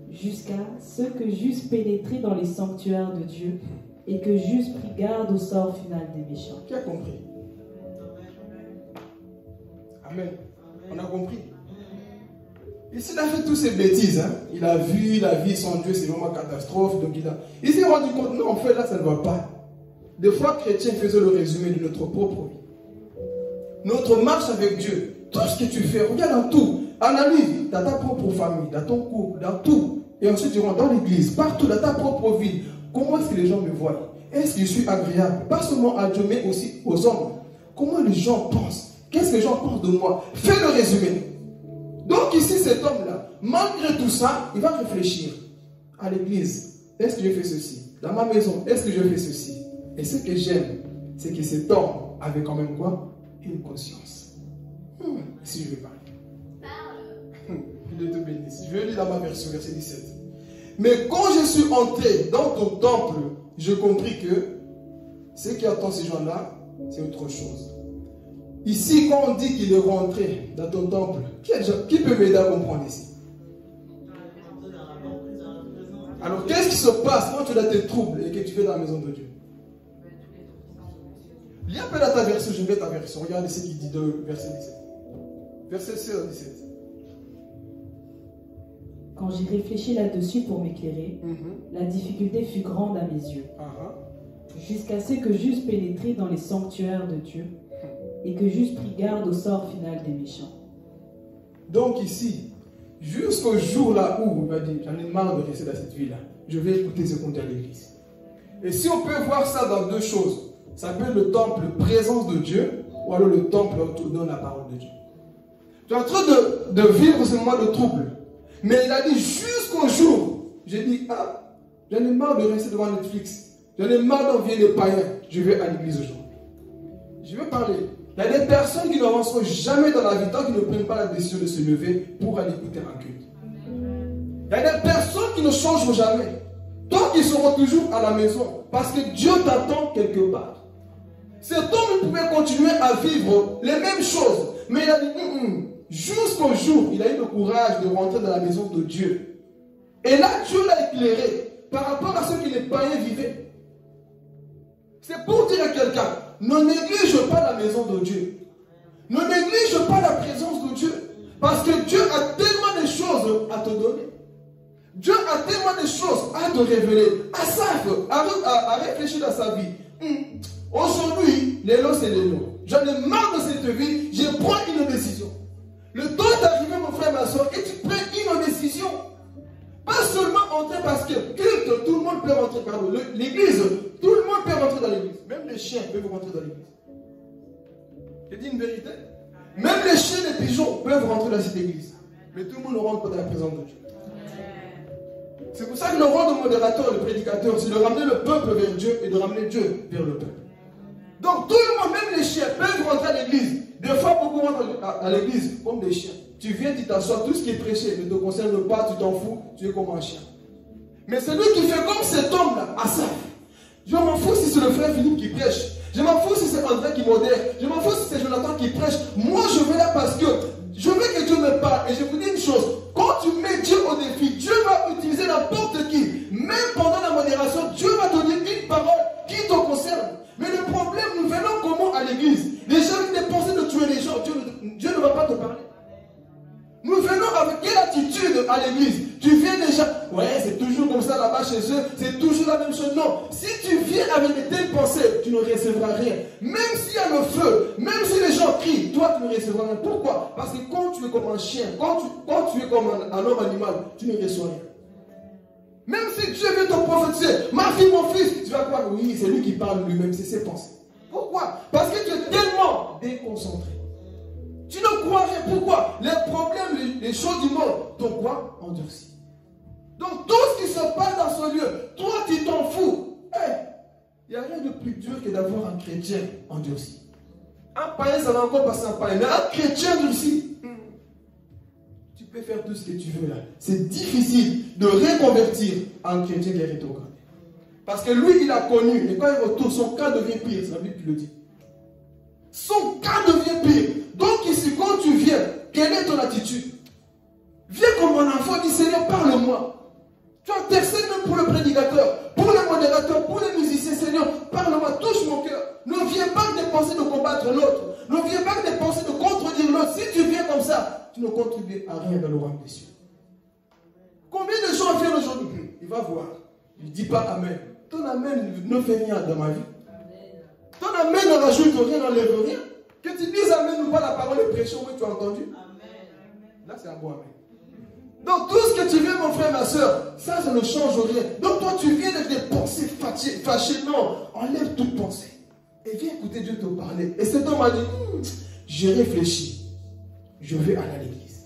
Jusqu'à ce que j'eusse pénétré dans les sanctuaires de Dieu et que j'eusse pris garde au sort final des méchants. Qui a compris? Amen. On a compris. Ici, il a fait toutes ces bêtises. Hein. Il a vu la vie sans Dieu, c'est vraiment catastrophe. Donc il s'est rendu compte, non, en fait, là, ça ne va pas. Des fois, chrétiens faisaient le résumé de notre propre vie. Notre marche avec Dieu, tout ce que tu fais, regarde dans tout. Analyse dans ta propre famille, dans ton couple, dans tout. Et ensuite, tu rentres dans l'église, partout, dans ta propre vie. Comment est-ce que les gens me voient? Est-ce que je suis agréable? Pas seulement à Dieu, mais aussi aux hommes. Comment les gens pensent? Qu'est-ce que les gens pensent de moi? Fais le résumé. Donc ici, cet homme-là, malgré tout ça, il va réfléchir. À l'église, est-ce que je fais ceci? Dans ma maison, est-ce que je fais ceci? Et ce que j'aime, c'est que cet homme avait quand même quoi? Une conscience. Si je vais parler. Dieu te bénisse. Je vais lire dans ma version, verset 17. Mais quand je suis entré dans ton temple, j'ai compris que ce qui attend ces gens-là, c'est autre chose. Ici, quand on dit qu'il est rentré dans ton temple, qui peut m'aider à comprendre ici? Alors, qu'est-ce qui se passe quand tu as tes troubles et que tu fais dans la maison de Dieu? Lis un peu dans ta version, je vais ta version. Regardez ce qu'il dit de verset 17. Verset 16 à 17. Quand j'ai réfléchi là-dessus pour m'éclairer, la difficulté fut grande à mes yeux. Jusqu'à ce que j'eusse pénétré dans les sanctuaires de Dieu et que j'eusse pris garde au sort final des méchants. Donc ici, Jusqu'au jour là où il m'a dit, j'en ai marre de rester dans cette vie-là. Je vais écouter ce qu'on dit à l'église. Et si on peut voir ça dans deux choses, ça peut être le temple présence de Dieu, ou alors le temple où on donne la parole de Dieu. Tu es en train de vivre ce moment de trouble. Mais il a dit jusqu'au jour, j'ai dit, ah, j'en ai marre de rester devant Netflix. J'en ai marre d'envier les païens. Je vais à l'église aujourd'hui. Je vais parler. Il y a des personnes qui n'avanceront jamais dans la vie tant qu'ils ne prennent pas la décision de se lever pour aller écouter un culte. Il y a des personnes qui ne changeront jamais. Tant qu'ils seront toujours à la maison. Parce que Dieu t'attend quelque part. Cet homme pouvait continuer à vivre les mêmes choses. Mais il a dit, jusqu'au jour, il a eu le courage de rentrer dans la maison de Dieu. Et là, Dieu l'a éclairé par rapport à ce que les païens vivaient. C'est pour dire à quelqu'un, ne néglige pas la maison de Dieu. Ne néglige pas la présence de Dieu. Parce que Dieu a tellement de choses à te donner. Dieu a tellement de choses à te révéler. Asaph a réfléchi dans sa vie. Aujourd'hui, les lots c'est les lots. J'en ai marre de cette vie, je prends une décision. Le temps est arrivé, mon frère, ma soeur, et tu prends une décision. Pas seulement entrer parce que culte, tout le monde peut rentrer par l'église. Tout le monde peut rentrer dans l'église. Même les chiens peuvent rentrer dans l'église. Je dis une vérité. Même les chiens et les pigeons peuvent rentrer dans cette église. Mais tout le monde ne rentre pas dans la présence de Dieu. C'est pour ça que le rôle de modérateur et de prédicateur, c'est de ramener le peuple vers Dieu et de ramener Dieu vers le peuple. Donc tout le monde, même les chiens, peuvent rentrer à l'église. Des fois, beaucoup rentrent à l'église comme des chiens. Tu viens, tu t'assois, tout ce qui est prêché ne te concerne pas, tu t'en fous, tu es comme un chien. Mais celui qui fait comme cet homme-là, Asaph, je m'en fous si c'est le frère Philippe qui prêche. Je m'en fous si c'est André qui modère. Je m'en fous si c'est Jonathan qui prêche. Moi, je vais là parce que je veux que Dieu me parle. Et je vous dis une chose. Quand tu mets Dieu au défi, Dieu va utiliser n'importe qui. Même pendant la modération, Dieu va te dire une parole qui te concerne. Mais le problème, nous venons comment à l'église? Les gens ont des pensées de tuer les gens. Dieu ne va pas te parler. Nous venons avec quelle attitude à l'église? Tu viens déjà, ouais, c'est toujours comme ça là-bas chez eux, c'est toujours la même chose. Non, si tu viens avec de telles pensées, tu ne recevras rien. Même s'il y a le feu, même si les gens crient, toi tu ne recevras rien. Pourquoi? Parce que quand tu es comme un chien, quand tu es comme un homme animal, tu ne reçois rien. Même si Dieu veut te prophétiser, ma fille, mon fils, tu vas croire, oui, c'est lui qui parle lui-même, c'est ses pensées. Pourquoi? Parce que tu es tellement déconcentré. Tu ne crois rien. Pourquoi? Les problèmes, les choses du monde t'ont quoi? Endurci. Donc tout ce qui se passe dans ce lieu, toi tu t'en fous. Il n'y a rien de plus dur que d'avoir un chrétien endurci. Un païen, ça va encore passer un païen. Mais un chrétien endurci, tu peux faire tout ce que tu veux là. C'est difficile de reconvertir un chrétien qui est rétrograde. Parce que lui, il a connu, et quand il retourne, son cas devient pire. C'est la Bible qui le dit. Son cas devient pire. Donc ici, quand tu viens, quelle est ton attitude? Viens comme mon enfant, dis Seigneur, parle-moi. Tu intercèdes même pour le prédicateur, pour le modérateur, pour les musiciens. Seigneur, parle-moi, touche mon cœur. Ne viens pas avec des pensées de combattre l'autre. Ne viens pas avec des pensées de contredire l'autre. Si tu viens comme ça, tu ne contribues à rien dans le royaume des cieux. Combien de gens viennent aujourd'hui? Il va voir. Il ne dit pas Amen. Ton Amen ne fait rien dans ma vie. Ton Amen ne rajoute rien, n'enlève rien. Que tu dises Amen ou pas la parole de prêcheur, oui, tu as entendu? Amen. Là, c'est un bon Amen. Donc, tout ce que tu viens, mon frère, ma soeur, ça ne change rien. Donc, toi, tu viens avec des pensées fâchées. Non, enlève toute pensée. Et viens écouter Dieu te parler. Et cet homme a dit, j'ai réfléchi. Je vais aller à l'église.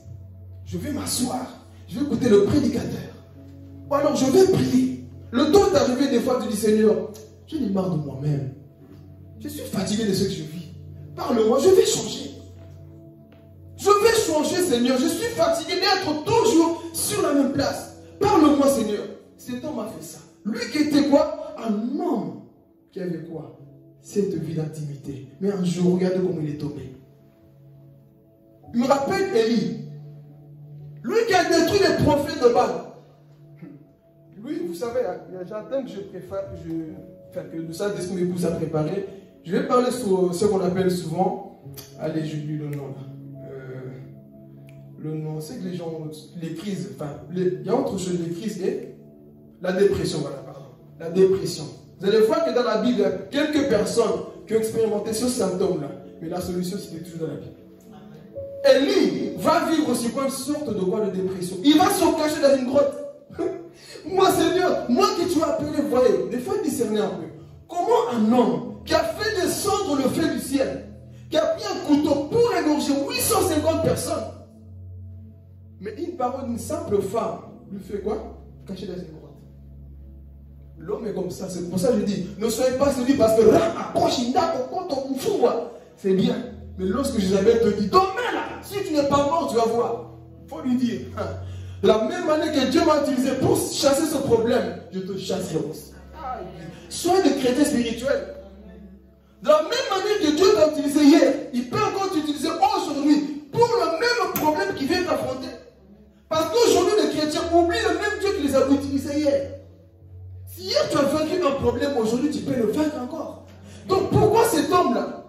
Je vais m'asseoir. Je vais écouter le prédicateur. Ou alors, je vais prier. Le temps est arrivé, des fois, tu dis, Seigneur, j'en ai marre de moi-même. Je suis fatigué de ce que je vis. Parle-moi, je vais changer. Je vais changer, Seigneur. Je suis fatigué d'être toujours sur la même place. Parle-moi, Seigneur. Cet homme a fait ça. Lui qui était quoi? Un homme qui avait quoi? Cette vie d'intimité. Mais un jour, regardez comment il est tombé. Il me rappelle Élie. Lui qui a détruit les prophètes de Baal. Lui, vous savez, j'attends que je préfère, que de ça, dès qu'on me pousse à préparer. Je vais parler sur ce qu'on appelle souvent, allez, je dis le nom là. Le nom, c'est que les gens, les crises, enfin, il y a autre chose, les crises et la dépression, voilà, pardon. La dépression. Vous allez voir que dans la Bible, il y a quelques personnes qui ont expérimenté ce symptôme-là. Mais la solution, c'était toujours dans la Bible. Élie va vivre aussi quoi, une sorte de quoi, de dépression. Il va se cacher dans une grotte. Moi, Seigneur, moi qui tu as appelé, voyez, des fois discerner un peu. Comment un homme qui a fait descendre le feu du ciel, qui a pris un couteau pour égorger 850 personnes, mais une parole d'une simple femme lui fait quoi? Cacher dans une grotte. L'homme est comme ça, c'est pour ça que je dis, ne soyez pas celui parce que c'est bien. Mais lorsque Jézabel te dit, demain là, si tu n'es pas mort, tu vas voir. Il faut lui dire, de la même manière que Dieu m'a utilisé pour chasser ce problème, je te chasserai aussi. Soyez des chrétiens spirituels. De la même manière que Dieu t'a utilisé hier, il peut encore t'utiliser aujourd'hui pour le même problème qui vient t'affronter. Parce qu'aujourd'hui, les chrétiens oublient le même Dieu qui les a utilisés hier. Si hier tu as vaincu un problème, aujourd'hui tu peux le vaincre encore. Donc pourquoi cet homme-là,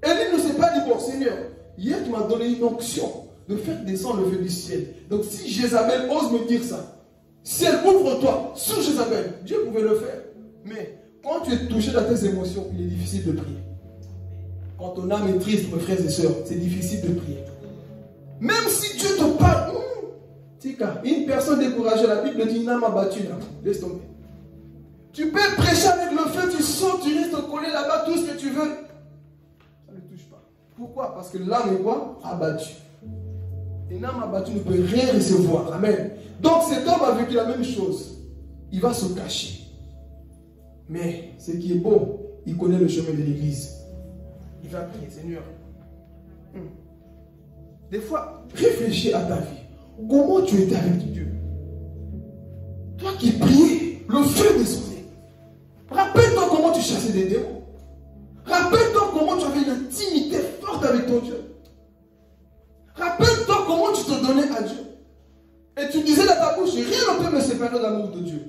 Élie ne s'est pas dit, bon Seigneur, hier tu m'as donné une onction de faire descendre le feu du ciel. Donc si Jézabel ose me dire ça, ciel ouvre-toi sur Jézabel, Dieu pouvait le faire. Mais quand tu es touché dans tes émotions, il est difficile de prier. Quand ton âme est triste, mes frères et sœurs, c'est difficile de prier. Même si Dieu te parle, une personne découragée, la Bible dit, une âme abattue, laisse tomber. Tu peux prêcher avec le feu, tu sens, tu restes collé là-bas, tout ce que tu veux. Ça ne touche pas. Pourquoi? Parce que l'âme est quoi? Abattue. Une âme abattue ne peut rien recevoir. Amen. Donc cet homme a vécu la même chose. Il va se cacher. Mais ce qui est beau, il connaît le chemin de l'église. Il va prier, Seigneur. Des fois, réfléchis à ta vie. Comment tu étais avec Dieu? Toi qui priais, le feu descendait. Rappelle-toi comment tu chassais des démons. Rappelle-toi comment tu avais une intimité forte avec ton Dieu. Rappelle-toi comment tu te donnais à Dieu. Et tu disais dans ta bouche, rien ne peut me séparer de l'amour de Dieu.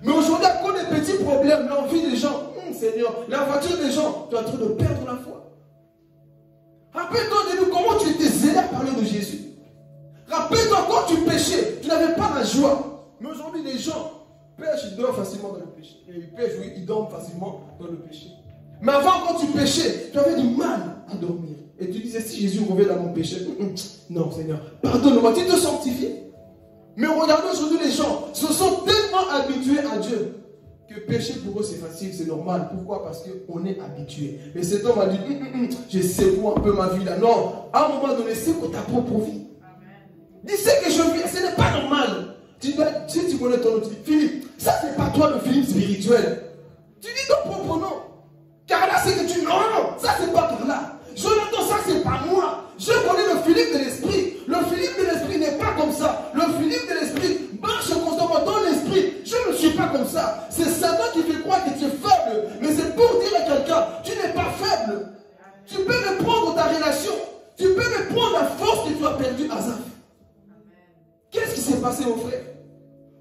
Mais aujourd'hui, à cause des petits problèmes, l'envie des gens, Seigneur, la voiture des gens, tu es en train de perdre la foi. Rappelle-toi au début comment tu étais zélé à parler de Jésus. Rappelle-toi quand tu péchais, tu n'avais pas la joie. Mais aujourd'hui, les gens pêchent, ils dorment facilement dans le péché. Et ils pêchent, oui, ils dorment facilement dans le péché. Mais avant, quand tu péchais, tu avais du mal à dormir. Et tu disais, si Jésus revient dans mon péché, non, Seigneur, pardonne-moi, tu te sanctifies. Mais regardez aujourd'hui, les gens se sont tellement habitués à Dieu que pécher pour eux c'est facile, c'est normal. Pourquoi? Parce qu'on est habitué. Mais cet homme a dit, je secoue un peu ma vie là. Non, à un moment donné, secoue ta propre vie. Dis ce que je vis, ce n'est pas normal. Si tu connais ton autre, Philippe, ça c'est pas toi le Philippe spirituel. Tu dis ton propre nom. Car là c'est que tu, non, ça c'est pas par là. Jonathan, ça c'est pas moi. Je connais le Philippe de l'esprit. Le Philippe de l'esprit n'est pas comme ça. Le Philippe de l'esprit marche constamment dans l'esprit. Je ne suis pas comme ça. C'est Satan qui fait croire que tu es faible. Mais c'est pour dire à quelqu'un, tu n'es pas faible. Tu peux me prendre ta relation. Tu peux me prendre la force que tu as perdue à Zaf. Qu'est-ce qui s'est passé, mon frère?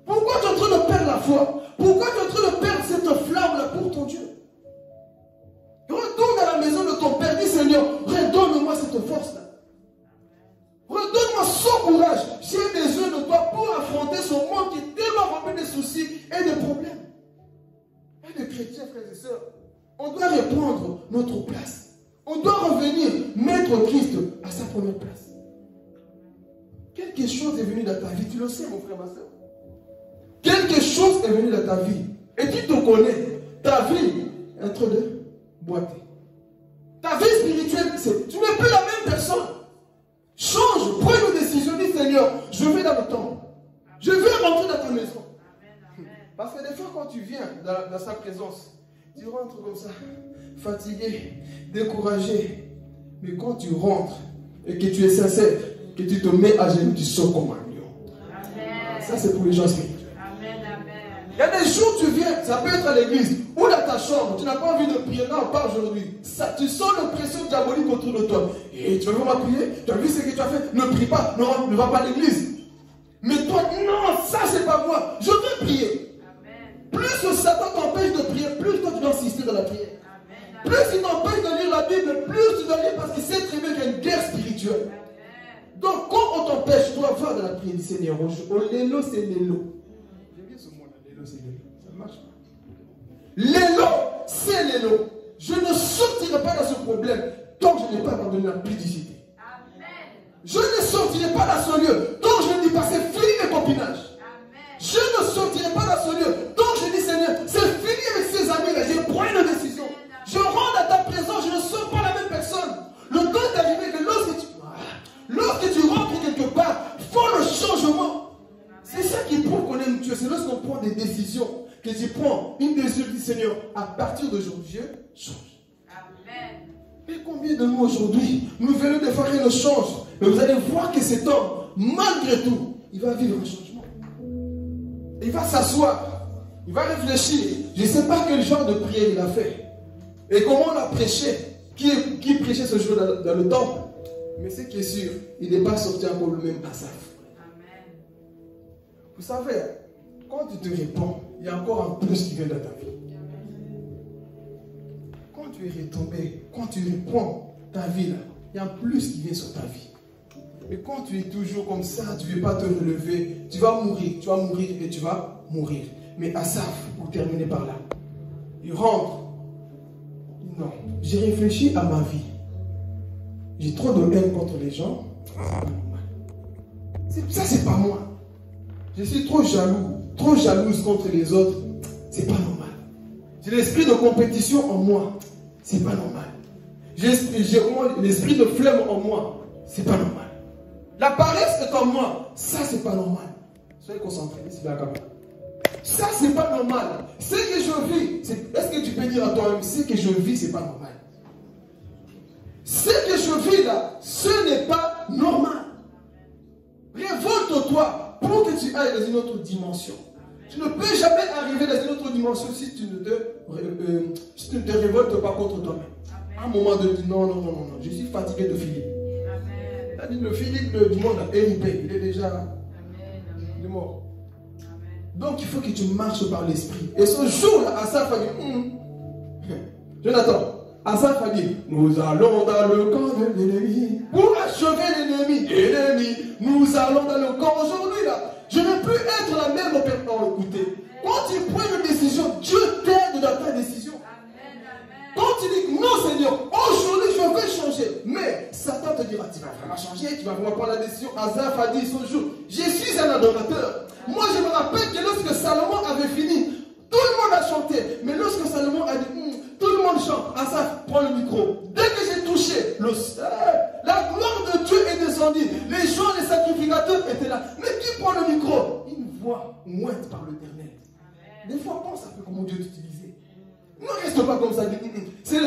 Pourquoi tu es en train de perdre la foi? Pourquoi tu es en train de perdre cette flamme-là pour ton Dieu? Retourne à la maison de ton Père. Dis, Seigneur, redonne-moi cette force-là. Redonne-moi son courage. J'ai besoin de toi pour affronter ce monde qui est tellement rempli de soucis et de problèmes. Et de chrétiens, frères et sœurs, on doit reprendre notre place. On doit revenir mettre Christ à sa première place. Quelque chose est venu dans ta vie, tu le sais, mon frère, ma soeur. Quelque chose est venu dans ta vie. Et tu te connais. Ta vie est en train de boiter. Ta vie spirituelle, tu n'es plus la même personne. Change, prends une décision, dis Seigneur, je vais dans le temple. Je vais rentrer dans ta maison. Parce que des fois, quand tu viens dans sa présence, tu rentres comme ça, fatigué, découragé. Mais quand tu rentres et que tu es sincère, que tu te mets à genoux, tu sors comme un lion. Amen. Ça, c'est pour les gens spirituels. Il y a des jours où tu viens, ça peut être à l'église ou dans ta chambre, tu n'as pas envie de prier, non, pas aujourd'hui. Tu sens l'oppression diabolique autour de toi. Et tu veux vraiment prier? Tu as vu ce que tu as fait? Ne prie pas, non, ne va pas à l'église. Mais toi, non, ça c'est pas moi, je veux prier. Amen. Plus que Satan t'empêche de prier, plus toi tu dois insister dans la prière. Amen. Plus il t'empêche de lire la Bible, plus tu dois lire parce qu'il sait très bien qu'il y a une guerre spirituelle. Amen. Donc quand on t'empêche, tu dois voir dans la prière du Seigneur. L'élo, c'est l'élo. J'aime bien ce mot-là, l'élo, c'est l'élo. Ça marche pas. L'élo, c'est l'élo. Je ne sortirai pas dans ce problème tant que je n'ai pas abandonné la publicité. Amen. Je ne sortirai pas dans ce lieu. Donc je ne dis pas, c'est fini le copinage. Je ne sortirai pas dans ce lieu. Donc je dis, Seigneur, c'est fini avec ces amis-là. Je prends une décision. Je rentre à ta présence, je ne sors pas la même personne. Le temps est arrivé que lorsque tu rentres quelque part, il faut le changement. C'est ça qui prouve qu'on aime Dieu. C'est lorsqu'on prend des décisions que tu prends une décision du Seigneur. À partir d'aujourd'hui, Dieu change. Amen. Mais combien de nous aujourd'hui, nous venons de faire rien ne change. Mais vous allez voir que cet homme, malgré tout, il va vivre un changement. Il va s'asseoir. Il va réfléchir. Je ne sais pas quel genre de prière il a fait. Et comment on a prêché. Qui prêchait ce jour dans le temple. Mais ce qui est sûr, il n'est pas sorti encore le même Asaph. Amen. Vous savez, quand tu te réponds, il y a encore un plus qui vient dans ta vie. Quand tu es retombé, quand tu reprends ta vie là, il y a un plus qui vient sur ta vie. Mais quand tu es toujours comme ça, tu ne veux pas te relever, tu vas mourir et tu vas mourir. Mais Asaph, pour terminer par là, il rentre. Non, j'ai réfléchi à ma vie. J'ai trop de haine contre les gens. Ça, c'est pas moi. Je suis trop jalouse contre les autres. C'est pas normal. J'ai l'esprit de compétition en moi. C'est pas normal. J'ai l'esprit de flemme en moi. C'est pas normal. La paresse est en moi. Ça, c'est pas normal. Soyez concentrés. C'est la caméra. Ça, c'est pas normal. Ce que je vis, est-ce que tu peux dire à toi-même, ce que je vis, c'est pas normal. Ce que je vis là, ce n'est pas normal. Révolte-toi pour que tu ailles dans une autre dimension. Tu ne peux jamais arriver dans une autre dimension si tu ne te révoltes pas contre toi-même. À un moment de dire non, je suis fatigué de Philippe. Le Philippe du monde a hérité, il est déjà mort. Donc il faut que tu marches par l'esprit. Et ce jour-là, Asaph a dit, Jonathan, Asaph a dit, nous allons dans le camp de l'ennemi pour achever l'ennemi. Nous allons dans le camp aujourd'hui là. Je ne peux être la même personne. Écoutez, quand tu prends une décision, Dieu t'aide dans ta décision. Quand tu dis non Seigneur, aujourd'hui je vais changer. Mais Satan te dira, tu vas vraiment changer, tu vas vraiment prendre la décision. Asaph a dit ce jour, je suis un adorateur. Moi je me rappelle que lorsque Salomon avait fini, tout le monde a chanté. Mais lorsque Salomon a dit, tout le monde chante, Asaph prend le micro. Dès que j'ai touché, la gloire de Dieu est descendue. Les gens, les sacrificateurs étaient là. Mais qui prend le micro? Une voix moite par l'Éternel. Des fois, pense un peu comment Dieu t'utilisait. Ne reste pas comme ça.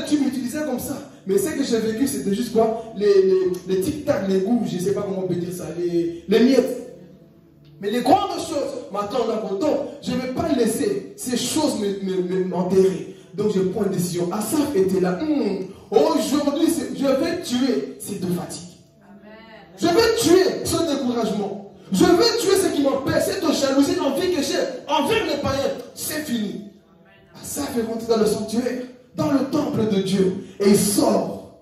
Tu m'utilisais comme ça. Mais ce que j'ai vécu, c'était juste quoi? Les tic-tac, les goûts, je ne sais pas comment on peut dire ça, les miettes. Mais les grandes choses, maintenant, je ne vais pas laisser ces choses m'enterrer. Donc je prends une décision. Asaph était là. Aujourd'hui, je vais tuer cette fatigue. Je vais tuer ce découragement. Je vais tuer ce qui m'empêche, cette jalousie, l'envie que j'ai envers les païens. C'est fini. Asaph est rentré dans le sanctuaire, dans le temple de Dieu. Et il sort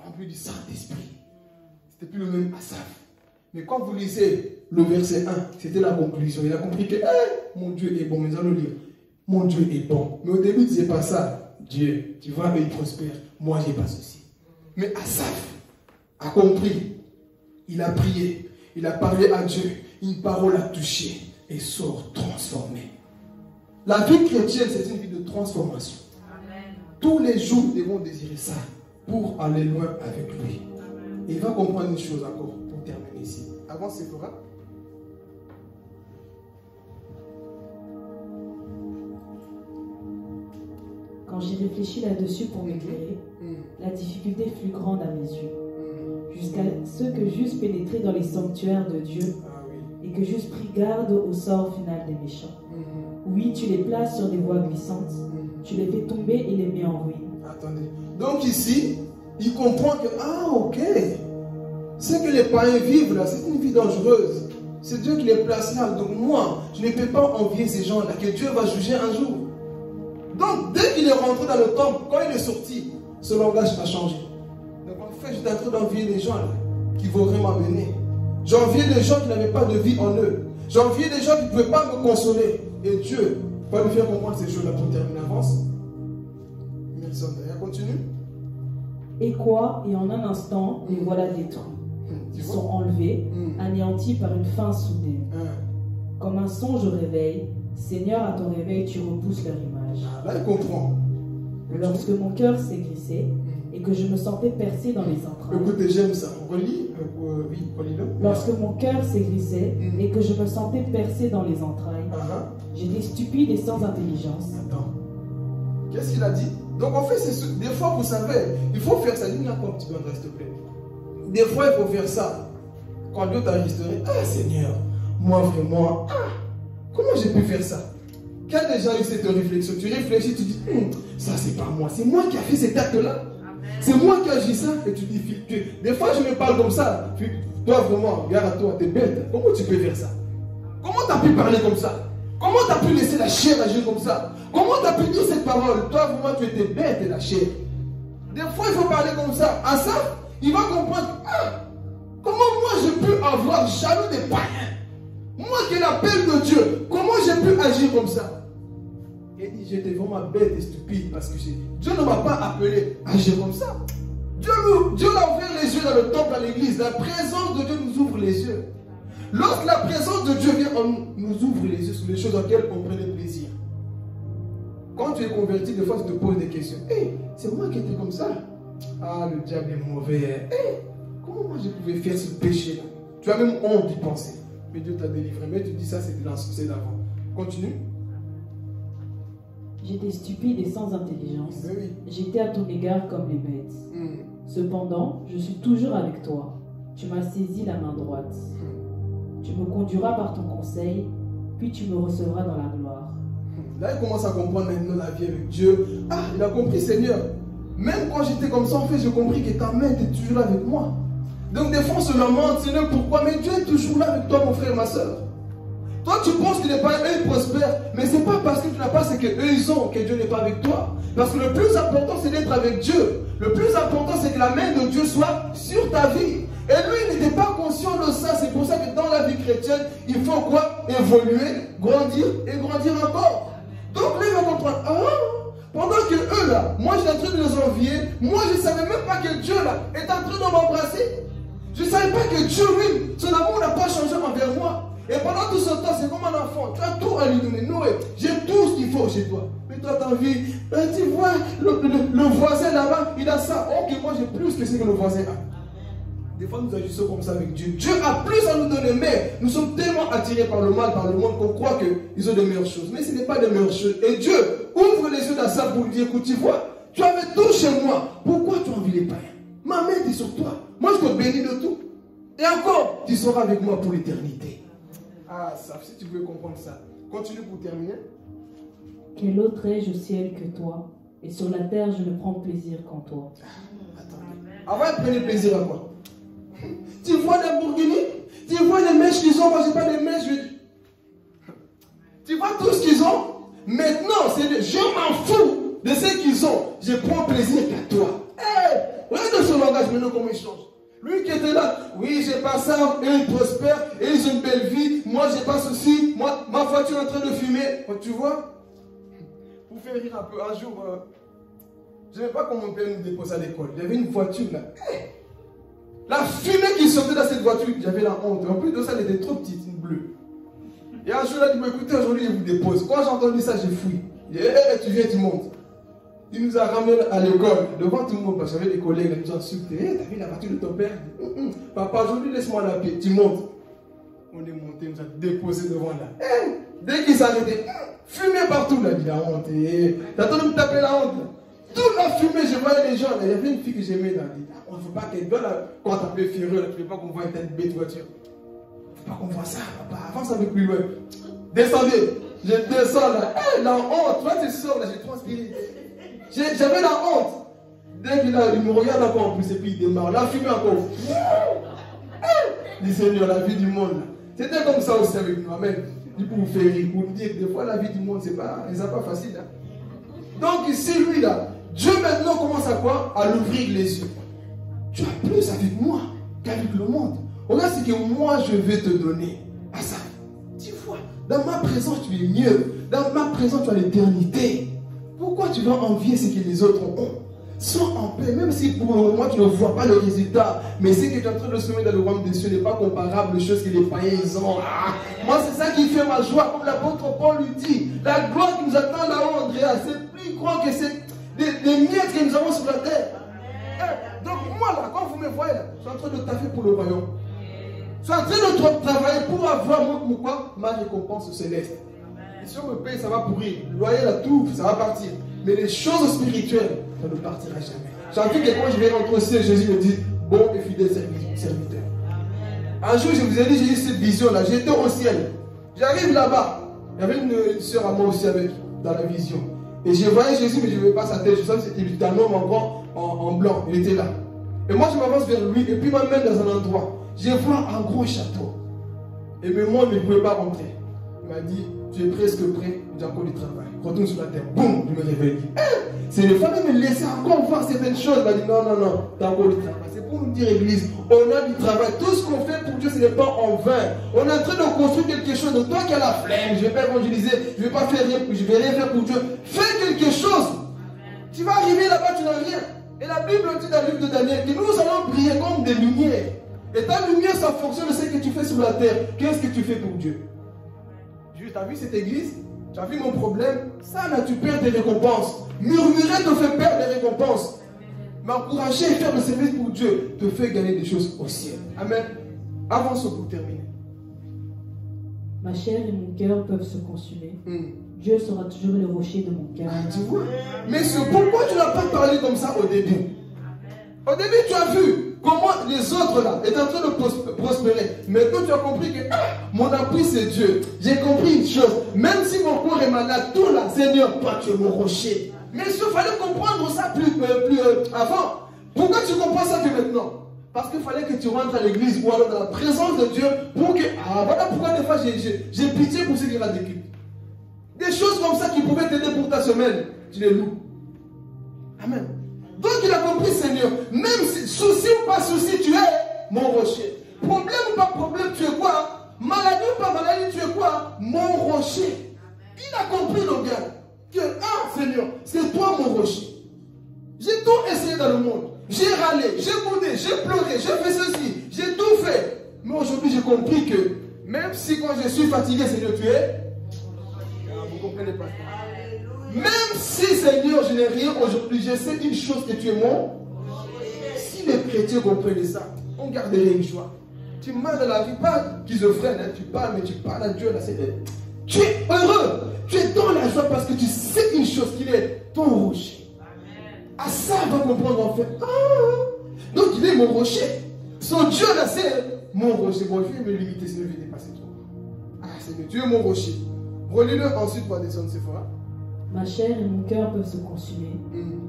rempli du Saint-Esprit. C'était plus le même Asaph. Mais quand vous lisez le verset 1, c'était la conclusion. Il a compris que mon Dieu est bon. Mais nous allons lire. Mon Dieu est bon. Mais au début, il ne disait pas ça. Dieu, tu vois, il prospère. Moi, je n'ai pas ceci. Mais Asaph a compris. Il a prié. Il a parlé à Dieu. Une parole a touché et sort transformé. La vie chrétienne, c'est une vie de transformation. Amen. Tous les jours, nous devons désirer ça pour aller loin avec lui. Amen. Et il va comprendre une chose encore pour terminer ici. Avant Séphora. Quand j'ai réfléchi là-dessus pour m'éclairer, la difficulté fut grande à mes yeux. Jusqu'à ce que j'eusse pénétré dans les sanctuaires de Dieu et que j'eusse pris garde au sort final des méchants. Oui, tu les places sur des voies glissantes, tu les fais tomber et les mets en ruine. Attendez. Donc ici, il comprend que, ok, ce que les païens vivent là, c'est une vie dangereuse. C'est Dieu qui les place là. Donc moi, je ne peux pas envier ces gens-là, que Dieu va juger un jour. Donc dès qu'il est rentré dans le temple, quand il est sorti, ce langage a changé. Donc en fait, j'étais en train d'envier les gens là, qui voudraient m'amener. J'enviais des gens qui n'avaient pas de vie en eux. J'enviais des gens qui ne pouvaient pas me consoler. Et Dieu va nous faire comprendre ces choses-là pour terminer. Avance. Merci, Andrea. Continue. Et quoi? Et en un instant, les voilà détruits. Ils sont enlevés, anéantis par une fin soudaine. Comme un songe au réveil, Seigneur, à ton réveil, tu repousses leur image. Là, il comprend. Lorsque mon cœur s'aigrissait et que je me sentais percé dans les entrailles. Écoutez, j'aime ça. On relit. Oui, relis-le. Lorsque mon cœur s'aigrissait et que je me sentais percé dans les entrailles, j'étais stupide et sans intelligence. Attends. Qu'est-ce qu'il a dit? Donc en fait, des fois, vous savez, il faut faire ça. Dis-moi un petit peu, André, s'il te plaît. Des fois, il faut faire ça. Quand Dieu t'a restauré, ah Seigneur, moi vraiment, comment j'ai pu faire ça? Quand déjà eu cette réflexion, tu réfléchis, tu dis, ça c'est pas moi, c'est moi qui a fait cet acte-là. C'est moi qui ai agi ça. Et tu dis, des fois je me parle comme ça. Toi vraiment, regarde à toi, t'es bête. Comment tu peux faire ça? Comment tu as pu parler comme ça? Comment tu as pu laisser la chair agir comme ça? Comment tu as pu dire cette parole? Toi vraiment, tu étais bête et la chair. Des fois il faut parler comme ça. À ça, il va comprendre, comment moi je peux avoir jaloux des païens? Moi qui ai l'appel de Dieu, comment j'ai pu agir comme ça? Il dit, j'étais vraiment bête et stupide parce que Dieu ne m'a pas appelé à agir comme ça. Dieu a ouvert les yeux dans le temple à l'église. La présence de Dieu nous ouvre les yeux. Lorsque la présence de Dieu vient, on nous ouvre les yeux sur les choses auxquelles on prenait plaisir. Quand tu es converti, des fois tu te poses des questions. C'est moi qui étais comme ça. Ah, le diable est mauvais. Comment moi je pouvais faire ce péché-là? Tu as même honte d'y penser. Mais Dieu t'a délivré. Mais tu dis ça, c'est d'avant. Continue. J'étais stupide et sans intelligence. Oui. J'étais à ton égard comme les bêtes. Cependant, je suis toujours avec toi. Tu m'as saisi la main droite. Tu me conduiras par ton conseil, puis tu me recevras dans la gloire. Là, il commence à comprendre maintenant la vie avec Dieu. Il a compris, Seigneur. Même quand j'étais comme ça, en fait, j'ai compris que ta main était toujours là avec moi. Donc des fois on se lamente, Seigneur, pourquoi? Mais Dieu est toujours là avec toi, mon frère, ma soeur. Toi, tu penses qu'il n'est pas, eux, ils prospèrent. Mais ce n'est pas parce que tu n'as pas ce qu'eux, ils ont, que Dieu n'est pas avec toi. Parce que le plus important, c'est d'être avec Dieu. Le plus important, c'est que la main de Dieu soit sur ta vie. Et lui, il n'était pas conscient de ça. C'est pour ça que dans la vie chrétienne, il faut quoi? Évoluer, grandir et grandir encore. Donc là, il va comprendre. Pendant que eux, là, moi, j'étais en train de les envier. Moi, je ne savais même pas que Dieu, là, est en train de m'embrasser. Je ne savais pas que Dieu, lui, son amour n'a pas changé envers moi. Et pendant tout ce temps, c'est comme un enfant. Tu as tout à lui donner. Noé, j'ai tout ce qu'il faut chez toi. Mais toi, tu as envie. Tu vois, le voisin là-bas, il a ça. Ok, moi, j'ai plus que ce que le voisin a. Des fois, nous agissons comme ça avec Dieu. Dieu a plus à nous donner, mais nous sommes tellement attirés par le mal, par le monde, qu'on croit qu'ils ont de meilleures choses. Mais ce n'est pas de meilleures choses. Et Dieu ouvre les yeux d'Asaph pour lui dire, écoute, tu vois, tu avais tout chez moi. Pourquoi tu as envie les païens? Ma main est sur toi. Moi, je te bénis de tout. Et encore, tu seras avec moi pour l'éternité. Ça, si tu veux comprendre ça. Continue pour terminer. Quel autre ai-je au ciel que toi? Et sur la terre, je ne prends plaisir qu'en toi. Attendez. Avant, elle prenait plaisir à quoi? Tu vois les Bourguigny? Tu vois les mèches qu'ils ont? Moi, je n'ai pas des mèches. Tu vois tout ce qu'ils ont? Maintenant, je m'en fous de ce qu'ils ont. Je prends plaisir qu'à toi. Regarde son langage maintenant, comment il change. Lui qui était là, oui, j'ai pas ça, eux ils prospèrent, et ils ont une belle vie, moi j'ai pas ceci, moi, ma voiture est en train de fumer. Tu vois? Pour faire rire un peu, un jour, je ne sais pas comment mon père nous dépose à l'école. Il y avait une voiture là. La fumée qui sortait dans cette voiture, j'avais la honte. En plus de ça, elle était trop petite, une bleue. Et un jour, il a dit, écoutez, aujourd'hui, je vous dépose. Quand j'ai entendu ça, j'ai fui. Il dit, tu viens, tu montes. Il nous a ramenés à l'école, devant tout le monde, parce qu'il y avait des collègues, ils nous ont insulté. T'as vu la voiture de ton père? Papa, aujourd'hui, laisse-moi la paix. Tu montes. On est monté, on nous a déposé devant là. Dès qu'il s'arrêtait, fumée partout là, il a honte. T'as entendu me taper la honte. Toute la fumée, je voyais les gens. Il y avait une fille que j'aimais là. On ne veut pas qu'elle donne quand t'appelles furieux, tu ne veux pas qu'on voit une telle bête voiture. Il ne faut pas qu'on voit ça, papa. Avance avec plus loin. Descendez. Je descends là. La honte. Toi, tu sors là, j'ai transpiré. J'avais la honte. Dès qu'il me regarde encore en plus, et puis il démarre. La fumée encore. Il dit, Seigneur, la vie du monde. C'était comme ça aussi avec nous. Amen. Il pour vous faire rire, pour nous dire que des fois la vie du monde, c'est pas facile. Hein? Donc ici, lui là, Dieu maintenant commence à quoi? À l'ouvrir les yeux. Tu as plus avec moi qu'avec le monde. Regarde ce que moi je vais te donner. À ça. Tu vois, dans ma présence tu es mieux. Dans ma présence tu as l'éternité. Pourquoi tu vas envier ce que les autres ont? Sois en paix, même si pour le moment tu ne vois pas le résultat. Mais ce que tu es en train de semer dans le royaume des cieux n'est pas comparable aux choses que les païens ont. Moi, c'est ça qui fait ma joie. Comme l'apôtre Paul lui dit, la gloire qui nous attend là-haut, Andrea, c'est plus grand que des miettes que nous avons sur la terre. Donc moi, là, quand vous me voyez, là, je suis en train de taffer pour le royaume. Je suis en train de travailler pour avoir ma récompense céleste. Et si on me paye, ça va pourrir. Le loyer, la touffe, ça va partir. Mais les choses spirituelles, ça ne partira jamais. J'ai envie que quand je vais rentrer au ciel, Jésus me dit, bon et fidèle serviteur. Un jour, je vous ai dit, j'ai eu cette vision-là. J'étais au ciel. J'arrive là-bas. Il y avait une soeur à moi aussi avec, dans la vision. Et je voyais Jésus, mais je ne voyais pas sa tête. Je savais que c'était un homme en blanc. Il était là. Et moi, je m'avance vers lui. Et puis, il m'amène dans un endroit. Je vois un gros château. Et même moi, je ne pouvais pas rentrer. Il m'a dit, tu es presque prêt, j'ai encore du travail. Retourne sur la terre. Boum, je me réveille. Il fallait me laisser encore voir certaines choses. Il m'a dit, non, tu as encore du travail. C'est pour nous dire, Église, on a du travail. Tout ce qu'on fait pour Dieu, ce n'est pas en vain. On est en train de construire quelque chose. Donc, toi qui as la flemme, je ne vais pas évangéliser, je ne vais pas faire rien, je ne vais rien faire pour Dieu. Fais quelque chose. Tu vas arriver là-bas, tu n'as rien. Et la Bible dit dans le livre de Daniel que nous allons briller comme des lumières. Et ta lumière, ça fonctionne de ce que tu fais sur la terre. Qu'est-ce que tu fais pour Dieu? Tu as vu cette église? Tu as vu mon problème? Ça là, tu perds des récompenses. Murmurer te fait perdre des récompenses. M'encourager et faire le service pour Dieu te fait gagner des choses au ciel. Amen. Avançons pour terminer. Ma chair et mon cœur peuvent se consumer. Dieu sera toujours le rocher de mon cœur. Tu vois? Mais pourquoi tu n'as pas parlé comme ça au début? Au début, tu as vu comment les autres là étaient en train de prospérer. Maintenant, tu as compris que mon appui, c'est Dieu. J'ai compris une chose. Même si mon corps est malade, tout là, Seigneur, toi, tu es mon rocher. Mais il fallait comprendre ça plus avant. Pourquoi tu comprends ça que maintenant? Parce qu'il fallait que tu rentres à l'église ou alors dans la présence de Dieu pour que... voilà pourquoi des fois j'ai pitié pour ceux qui ratent des cultes. Des choses comme ça qui pouvaient t'aider pour ta semaine, tu les loues. Amen. Donc il a compris, Seigneur, même si souci ou pas souci, tu es mon rocher. Problème ou pas problème, tu es quoi? Maladie ou pas maladie, tu es quoi? Mon rocher. Il a compris le gars que, Seigneur, c'est toi mon rocher. J'ai tout essayé dans le monde. J'ai râlé, j'ai boudé, j'ai pleuré, j'ai fait ceci, j'ai tout fait. Mais aujourd'hui, j'ai compris que même si quand je suis fatigué, Seigneur, tu es... Vous comprenez pas? Même si, Seigneur, je n'ai rien aujourd'hui, je sais une chose, que tu es mon. Si les chrétiens comprenaient ça, on garderait une joie. Tu marches dans la vie, pas schizophrène, tu parles, mais tu parles à Dieu. Là, tu es heureux, tu es dans la joie parce que tu sais une chose, qu'il est ton rocher. À ça, on va comprendre en fait. Donc il est mon rocher. Son Dieu là, c'est mon rocher. Bon, je vais me limiter, sinon je vais dépasser trop. Seigneur, tu es mon rocher. Relis-le ensuite pour descendre Sephora. Ma chair et mon cœur peuvent se consumer.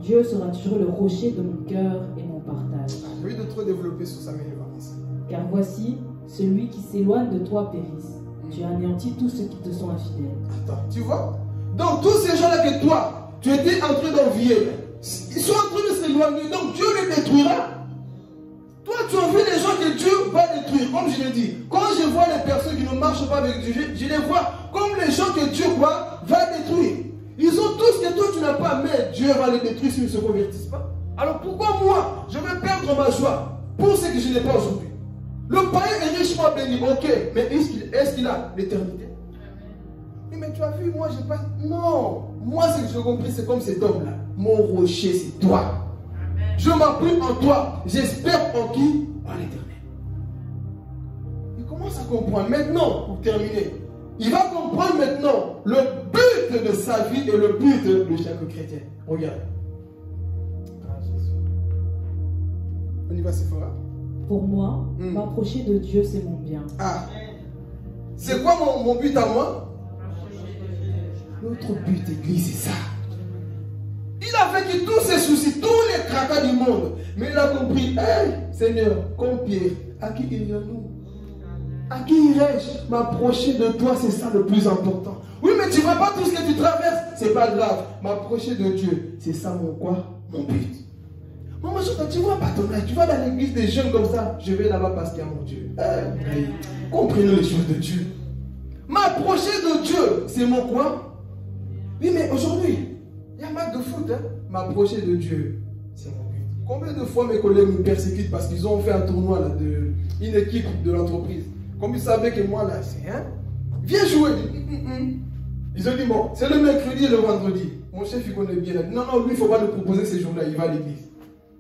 Dieu sera toujours le rocher de mon cœur et mon partage. J'ai envie de trop développer sur ça, mais il va ici. Car voici, celui qui s'éloigne de toi périsse. Tu anéantis tous ceux qui te sont infidèles. Attends, tu vois? Donc tous ces gens-là que toi, tu étais en train d'envier, ils sont en train de s'éloigner, donc Dieu les détruira. Toi, tu envies les gens que Dieu va détruire, comme je l'ai dit. Quand je vois les personnes qui ne marchent pas avec Dieu, je les vois comme les gens que Dieu va détruire. Ils ont tous ce que toi tu n'as pas, mais Dieu va les détruire s'ils ne se convertissent pas. Alors pourquoi moi, je vais perdre ma joie pour ce que je n'ai pas aujourd'hui? Le païen est richement béni, ok, mais est-ce qu'il a l'éternité? Mais tu as vu, moi je pas. Non, moi ce que j'ai compris, c'est comme cet homme-là. Mon rocher, c'est toi. Je m'appuie en toi. J'espère en qui? En l'éternel. Il commence à comprendre. Maintenant, pour terminer, il va comprendre maintenant le but de sa vie et le but de chaque chrétien. Regarde. On y va, Sephora. Pour moi, m'approcher de Dieu, c'est mon bien. C'est quoi mon but à moi? Notre but, Église, c'est ça. Il a vécu tous ses soucis, tous les tracas du monde. Mais il a compris, Seigneur, comme Pierre, à qui irions-nous? À qui irais-je? M'approcher de toi, c'est ça le plus important. Oui, mais tu ne vois pas tout ce que tu traverses, c'est pas grave. M'approcher de Dieu, c'est ça mon quoi? Mon but. Maman, tu vois pas ton âge, tu vas dans l'église des jeunes comme ça, je vais là-bas parce qu'il y a mon Dieu. Comprenez les choses de Dieu. M'approcher de Dieu, c'est mon quoi? Oui, mais aujourd'hui, il y a un match de foot, m'approcher de Dieu, Combien de fois mes collègues me persécutent parce qu'ils ont fait un tournoi là, une équipe de l'entreprise. Comme ils savaient que moi là, c'est hein, viens jouer. Ils ont dit bon, c'est le mercredi et le vendredi. Mon chef il connaît bien. Non, non, lui il ne faut pas le proposer ces jours-là, il va à l'église.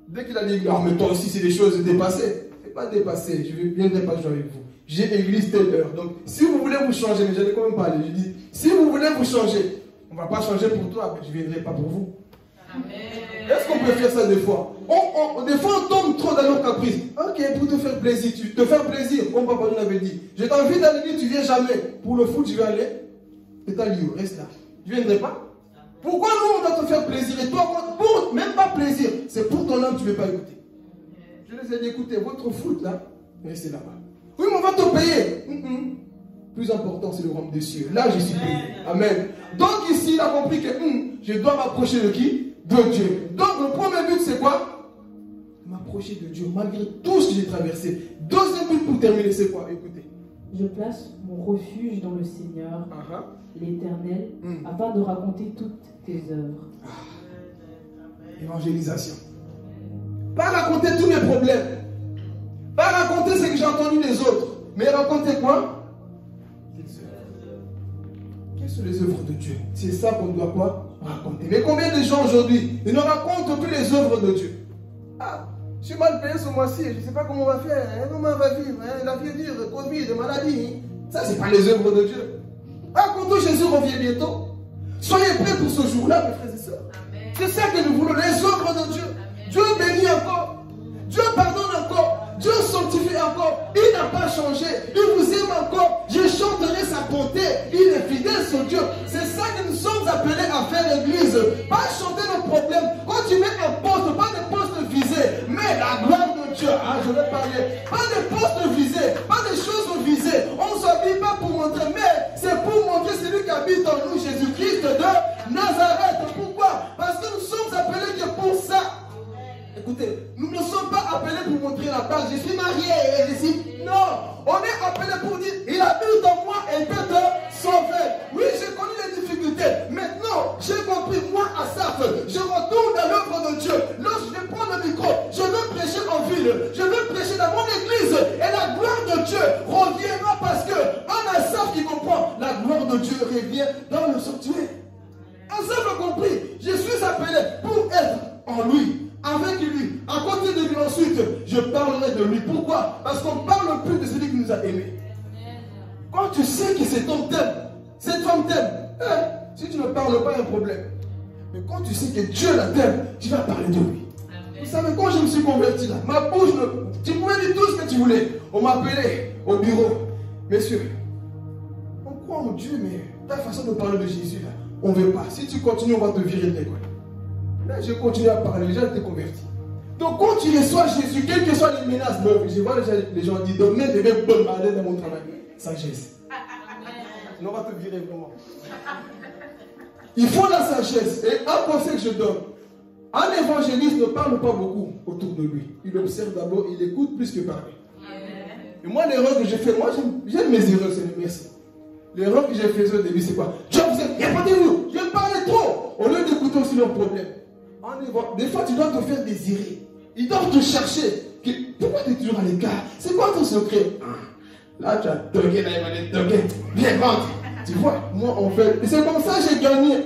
Dès qu'il a dit non, mais toi aussi c'est des choses dépassées. C'est pas dépassé, je ne viendrai pas jouer avec vous. J'ai église telle heure. Donc si vous voulez vous changer, mais j'allais quand même parler. Je dis, si vous voulez vous changer, on ne va pas changer pour toi, mais je ne viendrai pas pour vous. Est-ce qu'on peut faire ça des fois? Des fois on tombe trop dans nos caprices. Ok, pour te faire plaisir, comme papa nous l'avait dit. Je t'invite à l'église, tu ne viens jamais. Pour le foot, je vais aller. C'est ta lieu, reste là. Je ne viendrai pas. Pourquoi nous on doit te faire plaisir? Et toi, pour même pas plaisir, c'est pour ton âme, tu ne veux pas écouter. Je les ai dit, écoutez, votre foot là, restez là-bas. Oui, mais on va te payer. Plus important, c'est le royaume des cieux. Là, je suis payé. Amen. Donc ici, il a compris que je dois m'approcher de qui? De Dieu. Donc le premier but, c'est quoi? M'approcher de Dieu, malgré tout ce que j'ai traversé. Deuxième but pour terminer, c'est quoi? Écoutez. Je place mon refuge dans le Seigneur, l'Éternel, afin de raconter toutes tes œuvres. Évangélisation. Pas raconter tous mes problèmes. Pas raconter ce que j'ai entendu des autres. Mais raconter quoi? Les œuvres. Quelles sont les œuvres de Dieu? C'est ça qu'on doit quoi? Raconter. Mais combien de gens aujourd'hui, ils ne racontent plus les œuvres de Dieu? Ah, je suis mal payé ce mois-ci, je ne sais pas comment on va faire, comment on va vivre, la vie est dure, Covid, maladie. Ça, ce n'est pas les œuvres de Dieu. Ah, quand Jésus revient bientôt, soyez prêts pour ce jour-là, mes frères et sœurs. C'est ça que nous voulons, les œuvres de Dieu. Dieu bénit encore, Dieu pardonne encore, Dieu sanctifie encore. Il n'a pas changé, il vous aime encore. Je chanterai sa bonté, il est fidèle sur Dieu. C'est ça que nous sommes appelés à faire l'église. Pas chanter nos problèmes. Quand tu mets un poste, pas de poste visé, mais la gloire de Dieu. Ah, je vais parler. Pas de poste visé, pas de choses visées. On ne s'habille pas pour montrer, mais c'est pour montrer celui qui habite en nous, Jésus-Christ de Nazareth. Pourquoi? Parce que nous sommes appelés que pour ça. Écoutez, nous ne sommes pas appelés pour montrer la base. Je suis marié et je suis... Non, on est appelé pour dire, il habite en moi et peut te sauver. Oui, j'ai connu les difficultés. Maintenant, j'ai compris, moi, Asaph, je retourne à l'œuvre de Dieu. Lorsque je prends le micro, je veux prêcher en ville, je veux prêcher dans mon église. Et la gloire de Dieu reviendra parce que un Asaph qui comprend, la gloire de Dieu revient dans le sanctuaire. Asaph a compris, je suis appelé pour être en lui. Avec lui, à côté de lui ensuite, je parlerai de lui. Pourquoi? Parce qu'on ne parle plus de celui qui nous a aimés. Quand tu sais que cet homme t'aime, cette femme t'aime, si tu ne parles pas, il y a un problème. Mais quand tu sais que Dieu la t'aime, tu vas parler de lui. Vous savez, quand je me suis converti là, ma bouche, tu pouvais dire tout ce que tu voulais. On m'appelait au bureau. Messieurs, on croit en Dieu, mais ta façon de parler de Jésus là, on ne veut pas. Si tu continues, on va te virer de l'école. Là, je continue à parler, les gens étaient convertis. Donc, quand tu reçois Jésus, quelles que soient les menaces, je vois les gens dire, demain, je vais bombarder dans mon travail. Sagesse. On va te virer vraiment. Il faut la sagesse. Et un conseil que je donne, un évangéliste ne parle pas beaucoup autour de lui. Il observe d'abord, il écoute plus que parler. Et moi, l'erreur que j'ai fait, moi, j'aime mes erreurs, c'est merci. L'erreur que j'ai faite au début, c'est quoi? Répondez-vous, je parlais trop, au lieu d'écouter aussi leurs problèmes. Des fois, tu dois te faire désirer. Ils doivent te chercher. Pourquoi tu es toujours à l'écart? C'est quoi ton secret? Là, tu as toqué, là, il m'a dit toqué. Viens, rentre. Tu vois, moi, on fait. Et c'est comme ça que j'ai gagné.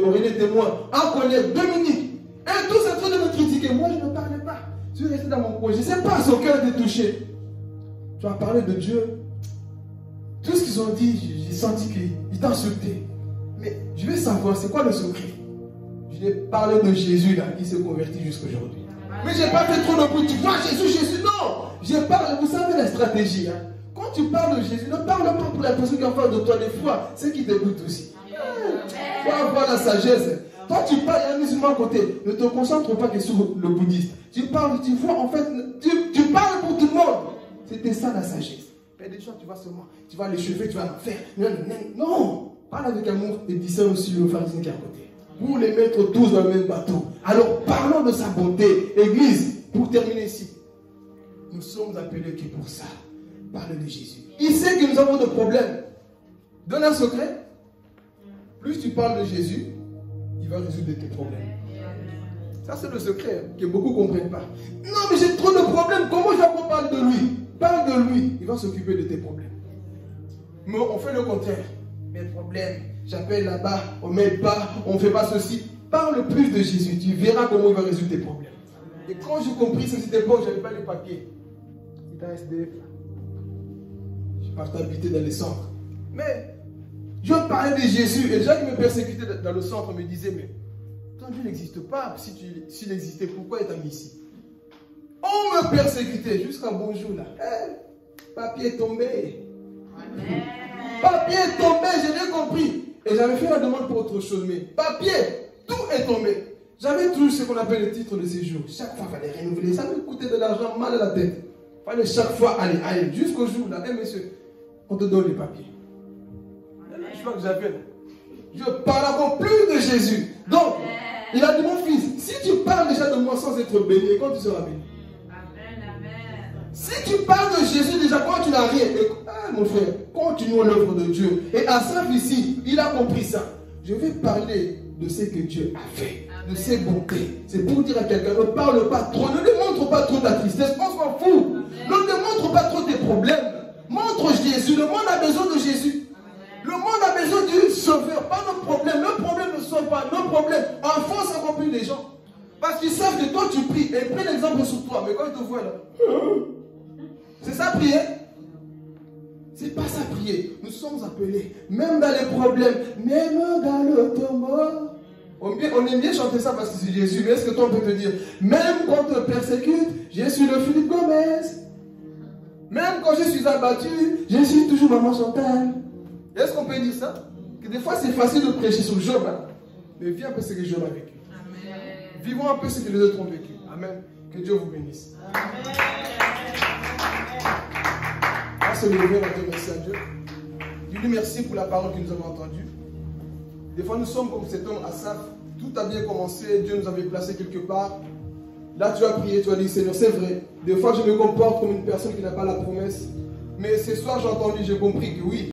Aurélie est témoin. Un collègue, Dominique. Et tous en train de me critiquer. Moi, je ne parlais pas. Je suis resté dans mon coin. Je ne sais pas son cœur était touché. Tu as parlé de Dieu. Tout ce qu'ils ont dit, j'ai senti qu'ils t'insultaient. Mais je vais savoir, c'est quoi le secret? J'ai parlé de Jésus là, qui s'est converti jusqu'à aujourd'hui. Mais je n'ai pas fait trop de bruit. Tu vois Jésus, non. Je parle, vous savez la stratégie. Hein? Quand tu parles de Jésus, ne parle pas pour la personne qui est en face de toi. Des fois, c'est qui t'écoute aussi. Il faut avoir la sagesse. Toi, tu parles, il y a un musulman à côté. Ne te concentre pas que sur le bouddhiste. Tu parles, tu vois, en fait, tu parles pour tout le monde. C'était ça la sagesse. Mais des gens, tu vas seulement, tu vas les cheveux, tu vas en faire. Non, parle avec amour et dis ça aussi au pharisien qui est à côté. Pour les mettre tous dans le même bateau. Alors parlons de sa bonté. Église, pour terminer ici, nous sommes appelés que pour ça. Parler de Jésus. Il sait que nous avons des problèmes. Donne un secret. Plus tu parles de Jésus, il va résoudre tes problèmes. Ça, c'est le secret que beaucoup ne comprennent pas. Non, mais j'ai trop de problèmes. Comment je vais parler de lui? Parle de lui. Il va s'occuper de tes problèmes. Mais on fait le contraire. Mes problèmes, j'appelle là-bas, on ne m'aide pas, on ne fait pas ceci. Parle plus de Jésus. Tu verras comment il va résoudre tes problèmes. Et quand j'ai compris ça, c'était bon, je n'avais pas les papiers. C'est un SDF. Je partais habiter dans les centres. Mais je parlais de Jésus. Et les gens qui me persécutaient dans le centre me disaient, mais ton Dieu n'existe pas. S'il existait, pourquoi est-il ici? On me persécutait jusqu'à bon jour là. Papier est tombé. Amen. Papier est tombé, j'ai bien compris. Et j'avais fait la demande pour autre chose. Mais papier, tout est tombé. J'avais toujours ce qu'on appelle le titre de séjour. Chaque fois, il fallait renouveler. Ça me coûtait de l'argent, mal à la tête. Il fallait chaque fois aller. Jusqu'au jour là, monsieur, on te donne les papiers. Je crois que j'appelle. Je parle encore plus de Jésus. Donc, il a dit, mon fils, si tu parles déjà de moi sans être béni, quand tu seras béni? Si tu parles de Jésus déjà, quand tu n'as rien, mon frère, continue l'œuvre de Dieu. Et Asaph ici, il a compris ça. Je vais parler de ce que Dieu a fait, de ses bontés. C'est pour dire à quelqu'un, ne parle pas trop, ne démontre pas trop ta tristesse, on s'en fout. Ne démontre pas trop tes problèmes. Montre Jésus, le monde a besoin de Jésus. Le monde a besoin du sauveur, pas nos problèmes. Nos problèmes ne sont pas nos problèmes. Enfonce encore plus les gens. Parce qu'ils savent que toi tu pries, et prends l'exemple sur toi, mais quand ils te voient là, c'est ça prier? C'est pas ça prier. Nous sommes appelés, même dans les problèmes, même dans le tombeau. On aime bien chanter ça parce que c'est Jésus, mais est-ce que toi on peut te dire, même quand on te persécute, je suis le Philippe Gomez. Même quand je suis abattu, je suis toujours Maman Chantal. Est-ce qu'on peut dire ça? Que des fois c'est facile de prêcher sur Job, hein? Mais viens un peu ce que Job a vécu. Amen. Vivons un peu ce que les autres ont vécu. Amen. Que Dieu vous bénisse. Amen. On va se lever, on va dire merci à Dieu. Dis-lui merci pour la parole que nous avons entendue. Des fois nous sommes comme cet homme Asaph. Tout a bien commencé, Dieu nous avait placé quelque part. Là tu as prié, tu as dit Seigneur, c'est vrai. Des fois je me comporte comme une personne qui n'a pas la promesse. Mais ce soir j'ai entendu, j'ai compris que oui.